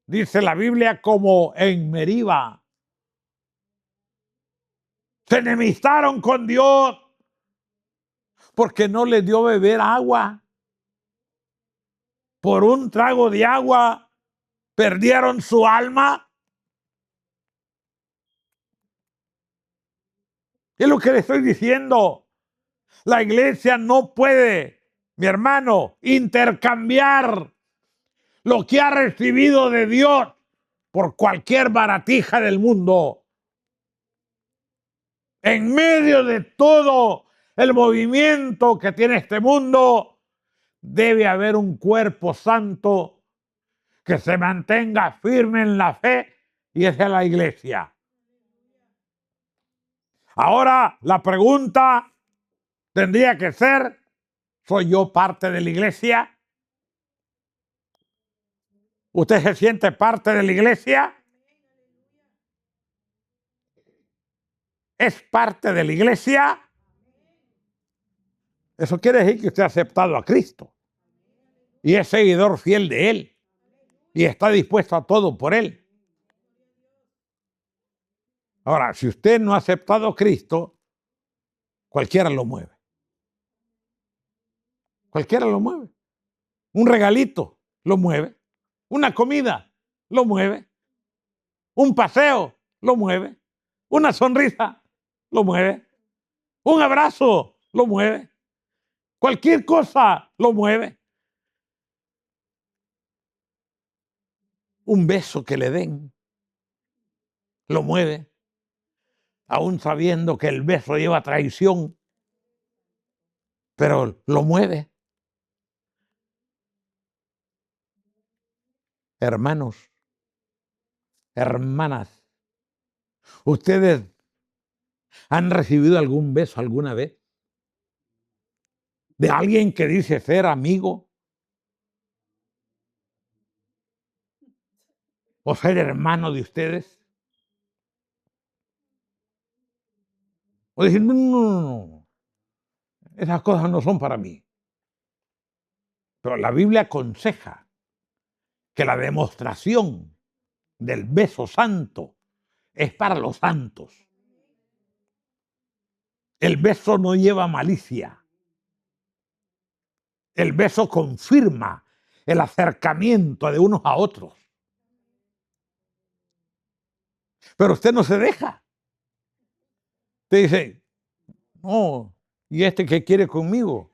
dice la Biblia, como en Meriba. Se enemistaron con Dios porque no les dio beber agua. Por un trago de agua perdieron su alma. Es lo que le estoy diciendo. La iglesia no puede, mi hermano, intercambiar lo que ha recibido de Dios por cualquier baratija del mundo. En medio de todo el movimiento que tiene este mundo, debe haber un cuerpo santo que se mantenga firme en la fe, y esa es la iglesia. Ahora la pregunta tendría que ser, ¿soy yo parte de la iglesia? ¿Usted se siente parte de la iglesia? ¿Es parte de la iglesia? Eso quiere decir que usted ha aceptado a Cristo y es seguidor fiel de Él y está dispuesto a todo por Él. Ahora, si usted no ha aceptado a Cristo, cualquiera lo mueve. Cualquiera lo mueve. Un regalito lo mueve. Una comida lo mueve. Un paseo lo mueve. Una sonrisa lo mueve. Un abrazo lo mueve. Cualquier cosa lo mueve. Un beso que le den lo mueve. Aún sabiendo que el beso lleva traición, pero lo mueve. Hermanos, hermanas, ¿ustedes han recibido algún beso alguna vez? ¿De alguien que dice ser amigo? ¿O ser hermano de ustedes? ¿O decir, no, esas cosas no son para mí? Pero la Biblia aconseja que la demostración del beso santo es para los santos. El beso no lleva malicia. El beso confirma el acercamiento de unos a otros. Pero usted no se deja. Usted dice, no, ¿y este qué quiere conmigo?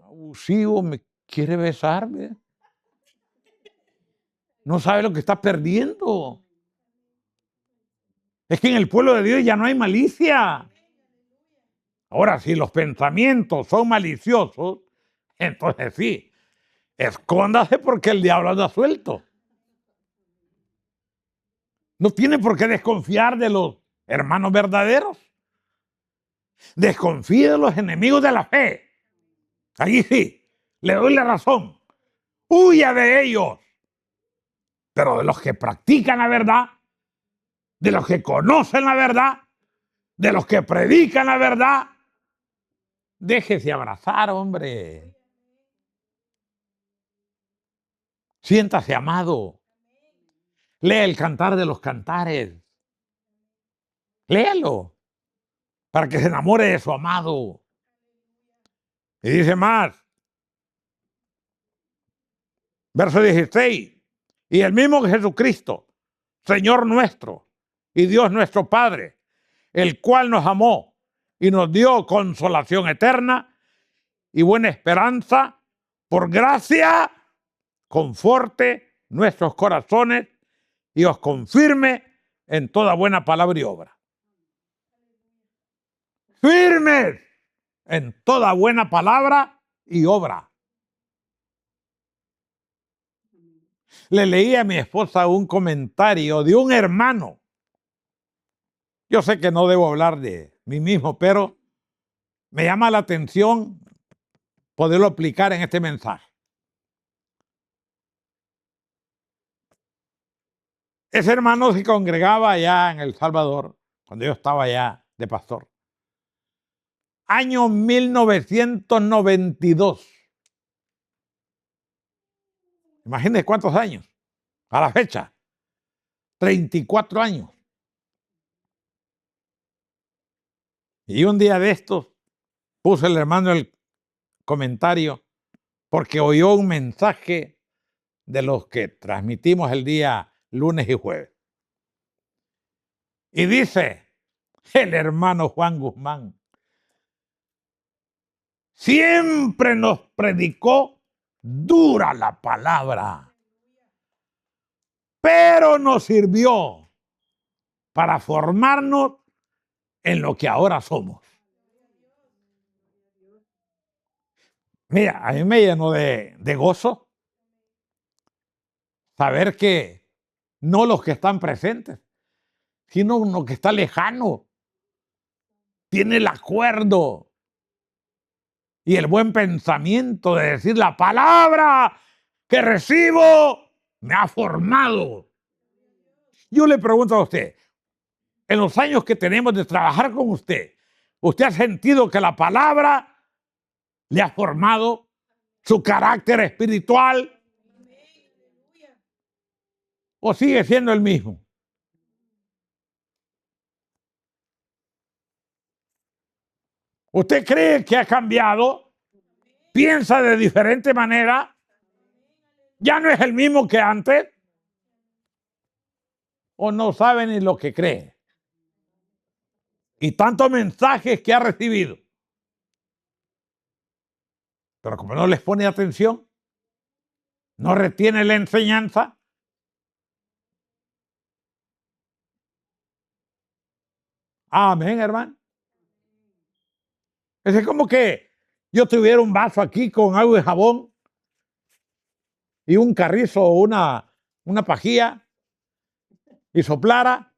Abusivo, me quiere besarme. No sabe lo que está perdiendo. Es que en el pueblo de Dios ya no hay malicia. Ahora, si los pensamientos son maliciosos, entonces sí, escóndase porque el diablo anda suelto. No tiene por qué desconfiar de los hermanos verdaderos. Desconfíe de los enemigos de la fe. Ahí sí, le doy la razón. Huya de ellos. Pero de los que practican la verdad, de los que conocen la verdad, de los que predican la verdad, déjese abrazar, hombre. Siéntase amado. Lea el Cantar de los Cantares. Léalo para que se enamore de su amado. Y dice más, verso 16, y el mismo Jesucristo, Señor nuestro y Dios nuestro Padre, el cual nos amó y nos dio consolación eterna y buena esperanza, por gracia, conforte nuestros corazones y os confirme en toda buena palabra y obra. Firmes en toda buena palabra y obra. Le leí a mi esposa un comentario de un hermano. Yo sé que no debo hablar de mí mismo, pero me llama la atención poderlo aplicar en este mensaje. Ese hermano se congregaba allá en El Salvador, cuando yo estaba allá de pastor. Año 1992. Imagínense cuántos años. A la fecha, 34 años. Y un día de estos puso el hermano el comentario porque oyó un mensaje de los que transmitimos el día lunes y jueves. Y dice el hermano Juan Guzmán, siempre nos predicó dura la palabra, pero nos sirvió para formarnos en lo que ahora somos. Mira, a mí me llenó de gozo saber que no los que están presentes, sino uno que está lejano, tiene el acuerdo y el buen pensamiento de decir la palabra que recibo me ha formado. Yo le pregunto a usted, en los años que tenemos de trabajar con usted, ¿usted ha sentido que la palabra le ha formado su carácter espiritual? ¿O sigue siendo el mismo? ¿Usted cree que ha cambiado? ¿Piensa de diferente manera? ¿Ya no es el mismo que antes? ¿O no sabe ni lo que cree? Y tantos mensajes que ha recibido. Pero como no les pone atención, no retiene la enseñanza. Amén, hermano. Es como que yo tuviera un vaso aquí con agua y jabón y un carrizo o una pajilla y soplara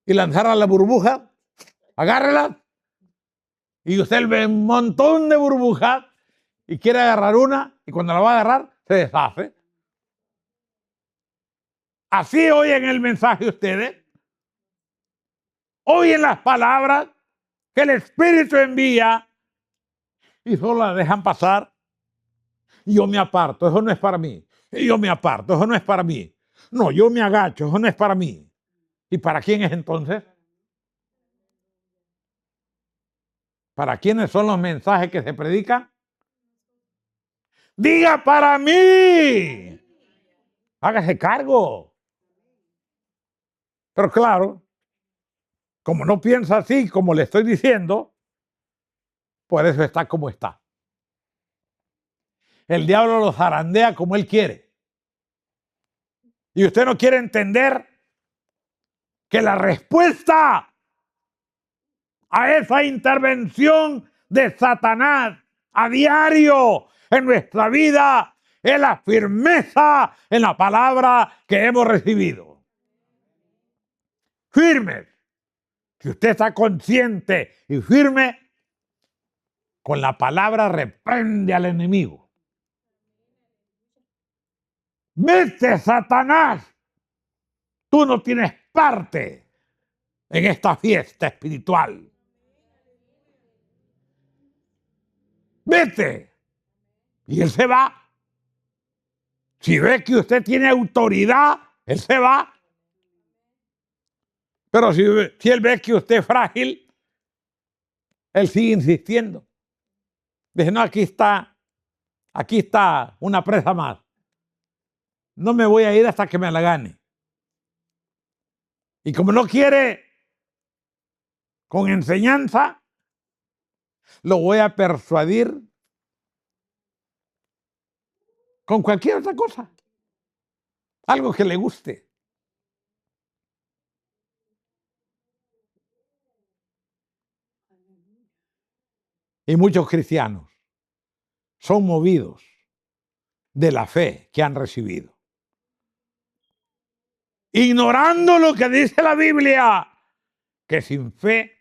y lanzara la burbuja, agárrela y usted ve un montón de burbujas y quiere agarrar una y cuando la va a agarrar se deshace. Así oyen el mensaje ustedes, oyen las palabras que el Espíritu envía y solo las dejan pasar. Y yo me aparto, eso no es para mí. Y yo me aparto, eso no es para mí. No, yo me agacho, eso no es para mí. ¿Y para quién es entonces? ¿Para quiénes son los mensajes que se predican? Diga para mí. Hágase cargo. Pero claro, como no piensa así como le estoy diciendo, por eso está como está. El diablo lo zarandea como él quiere. Y usted no quiere entender que la respuesta a esa intervención de Satanás a diario en nuestra vida es la firmeza en la palabra que hemos recibido. Firme. Si usted está consciente y firme, con la palabra reprende al enemigo. Vete, Satanás. Tú no tienes parte en esta fiesta espiritual. Vete. Y él se va. Si ve que usted tiene autoridad, él se va. Pero si él ve que usted es frágil, él sigue insistiendo. Dice, no, aquí está una presa más. No me voy a ir hasta que me la gane. Y como no quiere con enseñanza, lo voy a persuadir con cualquier otra cosa. Algo que le guste. Y muchos cristianos son movidos de la fe que han recibido, ignorando lo que dice la Biblia, que sin fe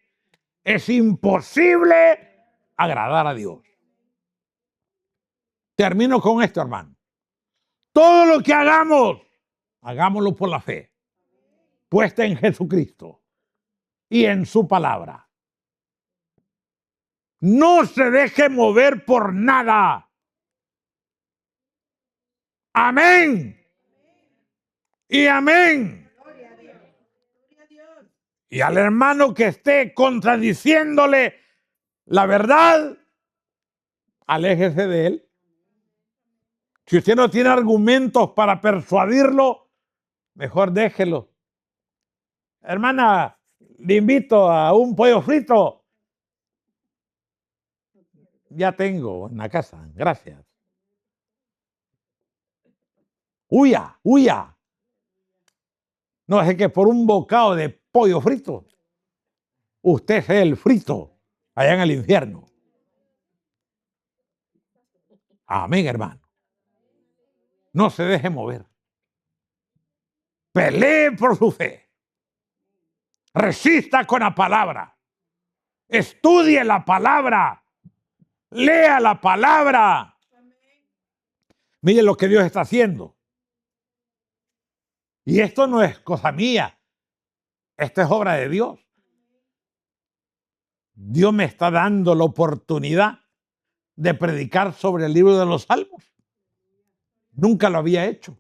es imposible agradar a Dios. Termino con esto, hermano. Todo lo que hagamos, hagámoslo por la fe, puesta en Jesucristo y en su palabra. No se deje mover por nada. Amén. Y amén. Y al hermano que esté contradiciéndole la verdad, aléjese de él. Si usted no tiene argumentos para persuadirlo, mejor déjelo. Hermana, le invito a un pollo frito. Ya tengo en la casa, gracias. Huya, huya. No es que por un bocado de pollo frito, usted sea el frito allá en el infierno. Amén, hermano. No se deje mover. Pelee por su fe. Resista con la palabra. Estudie la palabra. Lea la palabra. Mire lo que Dios está haciendo. Y esto no es cosa mía. Esto es obra de Dios. Dios me está dando la oportunidad de predicar sobre el libro de los Salmos. Nunca lo había hecho.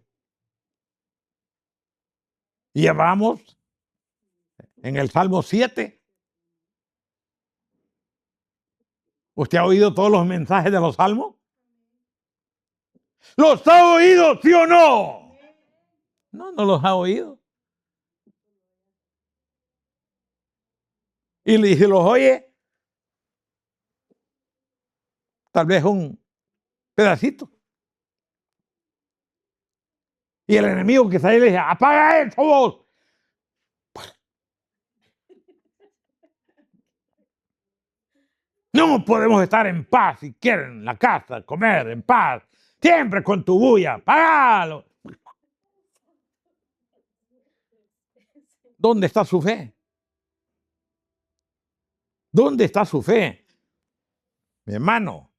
Y llevamos en el Salmo 7. ¿Usted ha oído todos los mensajes de los Salmos? ¿Los ha oído, sí o no? No, no los ha oído. Y si los oye, tal vez un pedacito. Y el enemigo que está ahí le dice, apaga eso vos. No podemos estar en paz si quieren en la casa, comer en paz. Siempre con tu bulla, apágalo. ¿Dónde está su fe? ¿Dónde está su fe? Mi hermano,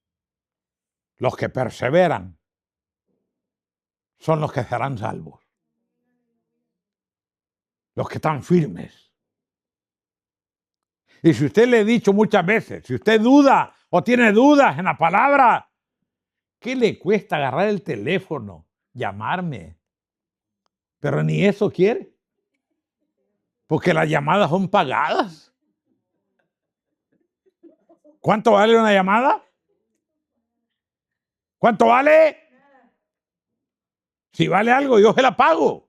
los que perseveran son los que serán salvos. Los que están firmes. Y si usted le he dicho muchas veces, si usted duda o tiene dudas en la palabra, ¿qué le cuesta agarrar el teléfono, llamarme? Pero ni eso quiere. Porque las llamadas son pagadas. ¿Cuánto vale una llamada? ¿Cuánto vale? Si vale algo, yo se la pago.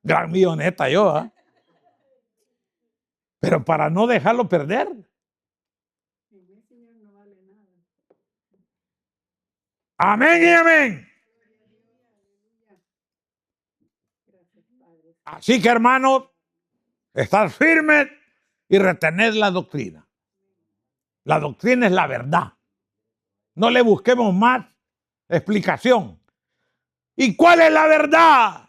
Gran milloneta yo, ¿eh? Pero para no dejarlo perder. Amén y amén. Así que, hermanos, estar firmes y retener la doctrina. La doctrina es la verdad. No le busquemos más explicación. ¿Y cuál es la verdad?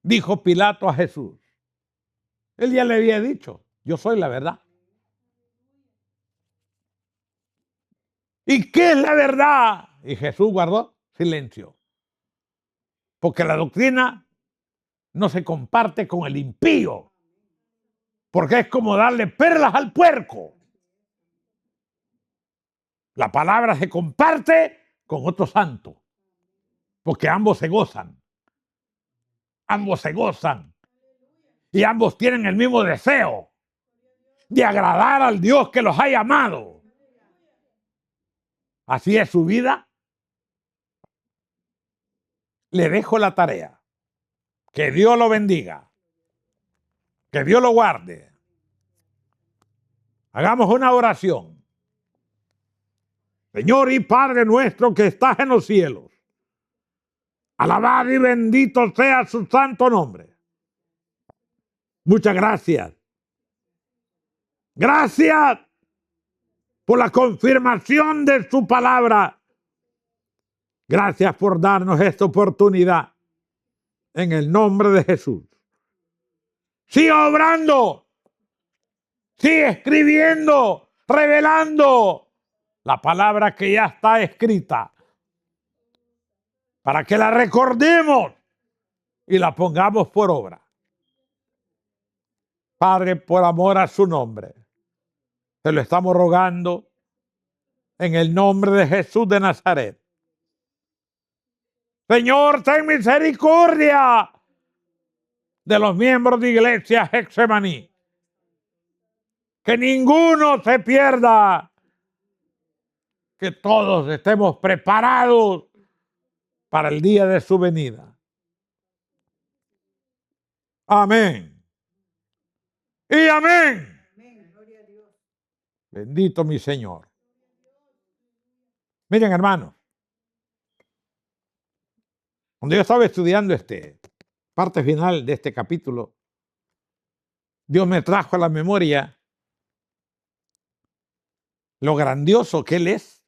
Dijo Pilato a Jesús. Él ya le había dicho, yo soy la verdad. ¿Y qué es la verdad? Y Jesús guardó silencio. Porque la doctrina no se comparte con el impío. Porque es como darle perlas al puerco. La palabra se comparte con otro santo. Porque ambos se gozan. Ambos se gozan. Y ambos tienen el mismo deseo de agradar al Dios que los ha llamado. Así es su vida. Le dejo la tarea. Que Dios lo bendiga. Que Dios lo guarde. Hagamos una oración. Señor y Padre nuestro que estás en los cielos, alabado y bendito sea su santo nombre. Muchas gracias. Gracias por la confirmación de su palabra. Gracias por darnos esta oportunidad. En el nombre de Jesús. Siga obrando. Sigue escribiendo, revelando la palabra que ya está escrita. Para que la recordemos y la pongamos por obra. Padre, por amor a su nombre, te lo estamos rogando en el nombre de Jesús de Nazaret. Señor, ten misericordia de los miembros de Iglesia Getsemaní. Que ninguno se pierda. Que todos estemos preparados para el día de su venida. Amén. Y amén. Bendito mi Señor. Miren, hermanos. Cuando yo estaba estudiando parte final de este capítulo, Dios me trajo a la memoria lo grandioso que Él es.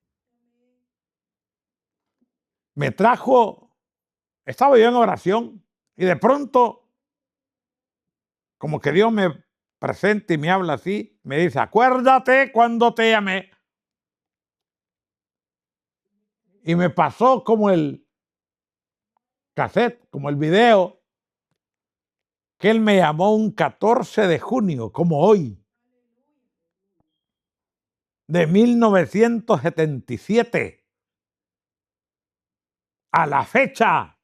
Me trajo, estaba yo en oración y de pronto, como que Dios me presenta y me habla así, me dice, acuérdate cuando te llamé. Y me pasó como el cassette, como el video, que Él me llamó un 14 de junio, como hoy, de 1977. A la fecha,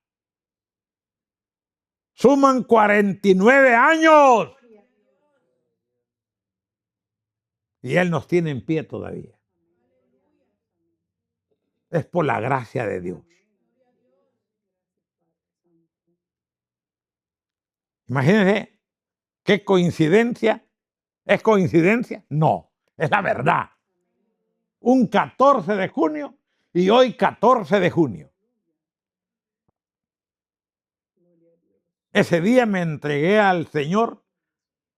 suman 49 años. Y Él nos tiene en pie todavía. Es por la gracia de Dios. Imagínense, qué coincidencia. ¿Es coincidencia? No, es la verdad. Un 14 de junio y hoy 14 de junio. Ese día me entregué al Señor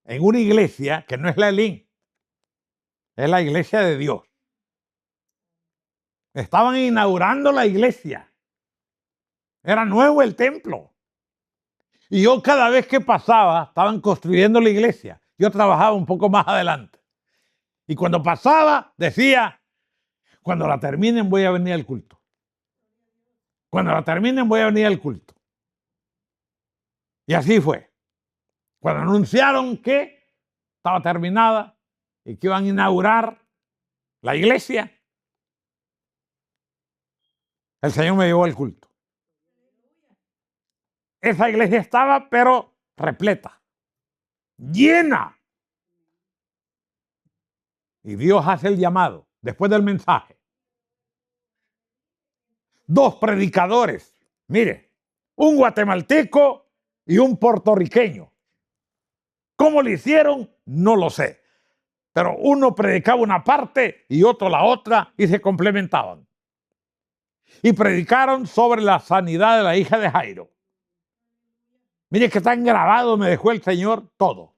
en una iglesia que no es la Elín, es la iglesia de Dios. Estaban inaugurando la iglesia. Era nuevo el templo. Y yo cada vez que pasaba, estaban construyendo la iglesia. Yo trabajaba un poco más adelante. Y cuando pasaba, decía, cuando la terminen voy a venir al culto. Cuando la terminen voy a venir al culto. Y así fue. Cuando anunciaron que estaba terminada y que iban a inaugurar la iglesia, el Señor me llevó al culto. Esa iglesia estaba, pero repleta, llena. Y Dios hace el llamado después del mensaje. 2 predicadores, mire, un guatemalteco y un puertorriqueño. ¿Cómo lo hicieron? No lo sé. Pero uno predicaba una parte y otro la otra y se complementaban. Y predicaron sobre la sanidad de la hija de Jairo. Mire que tan grabado me dejó el Señor todo.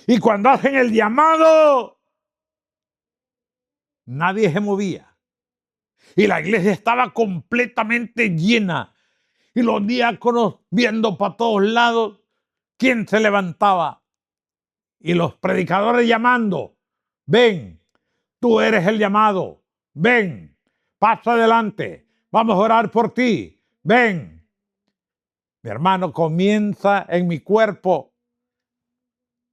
Y cuando hacen el llamado, nadie se movía. Y la iglesia estaba completamente llena. Y los diáconos viendo para todos lados quién se levantaba. Y los predicadores llamando, ven, tú eres el llamado, ven, pasa adelante, vamos a orar por ti, ven. Mi hermano, comienza en mi cuerpo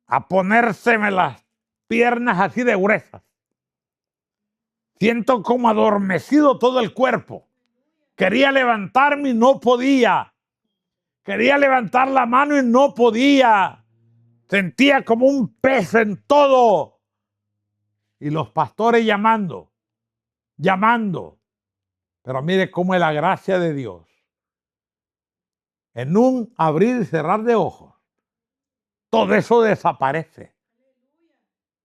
a ponérseme las piernas así de gruesas. Siento como adormecido todo el cuerpo. Quería levantarme y no podía. Quería levantar la mano y no podía. Sentía como un pez en todo. Y los pastores llamando. Pero mire cómo es la gracia de Dios. En un abrir y cerrar de ojos, todo eso desaparece.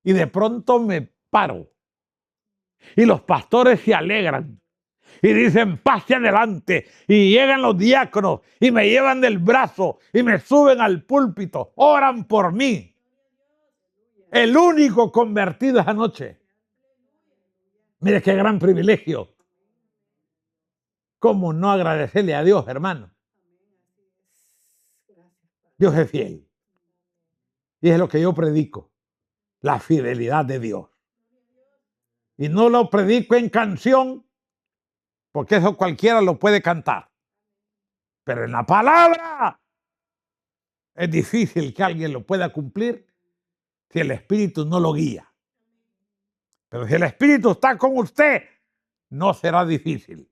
Y de pronto me paro. Y los pastores se alegran. Y dicen, pase adelante. Y llegan los diáconos y me llevan del brazo y me suben al púlpito. Oran por mí. El único convertido esa noche. Mire qué gran privilegio. ¿Cómo no agradecerle a Dios, hermano? Dios es fiel. Y es lo que yo predico. La fidelidad de Dios. Y no lo predico en canción, porque eso cualquiera lo puede cantar. Pero en la palabra es difícil que alguien lo pueda cumplir si el Espíritu no lo guía. Pero si el Espíritu está con usted, no será difícil.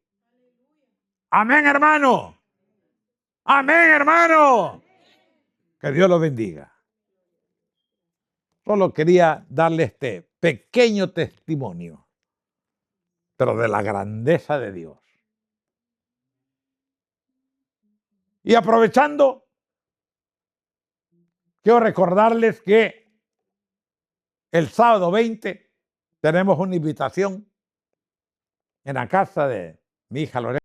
Amén, hermano. Amén, hermano. Que Dios lo bendiga. Solo quería darle este pequeño testimonio, pero de la grandeza de Dios. Y aprovechando, quiero recordarles que el sábado 20 tenemos una invitación en la casa de mi hija Lorena.